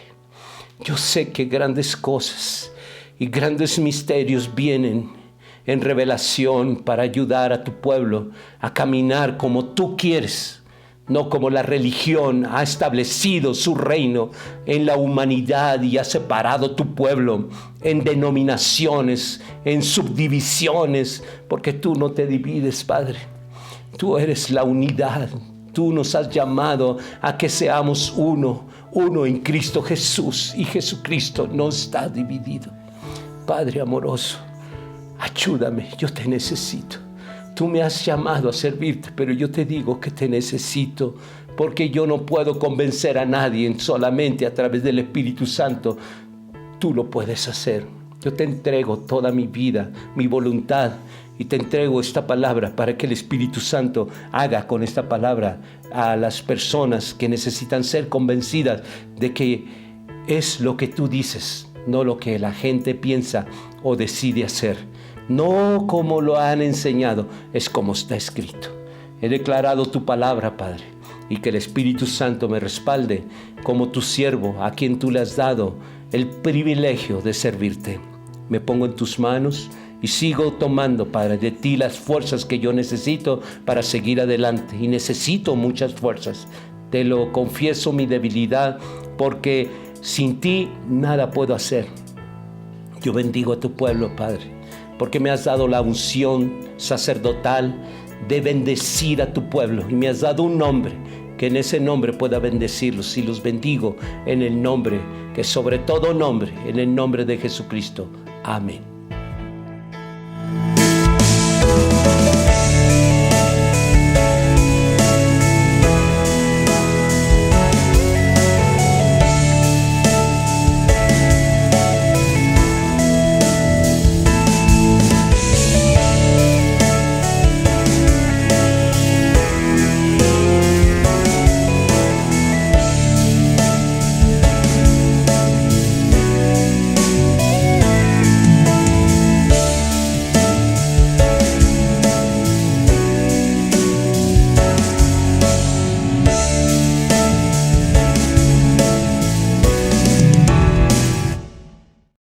Yo sé que grandes cosas y grandes misterios vienen en revelación para ayudar a tu pueblo a caminar como tú quieres, no como la religión ha establecido su reino en la humanidad y ha separado tu pueblo en denominaciones, en subdivisiones, porque tú no te divides, Padre. Tú eres la unidad. Tú nos has llamado a que seamos uno en Cristo Jesús, y Jesucristo no está dividido. Padre amoroso, ayúdame, yo te necesito. Tú me has llamado a servirte, pero yo te digo que te necesito, porque yo no puedo convencer a nadie solamente a través del Espíritu Santo. Tú lo puedes hacer. Yo te entrego toda mi vida, mi voluntad, y te entrego esta palabra para que el Espíritu Santo haga con esta palabra a las personas que necesitan ser convencidas de que es lo que tú dices, no lo que la gente piensa o decide hacer. No como lo han enseñado, es como está escrito. He declarado tu palabra, Padre, y que el Espíritu Santo me respalde como tu siervo, a quien tú le has dado el privilegio de servirte. Me pongo en tus manos y sigo tomando, Padre, de ti las fuerzas que yo necesito para seguir adelante. Y necesito muchas fuerzas. Te lo confieso, mi debilidad, porque sin ti nada puedo hacer. Yo bendigo a tu pueblo, Padre, porque me has dado la unción sacerdotal de bendecir a tu pueblo. Y me has dado un nombre, que en ese nombre pueda bendecirlos. Y los bendigo en el nombre, que sobre todo nombre, en el nombre de Jesucristo. Amén.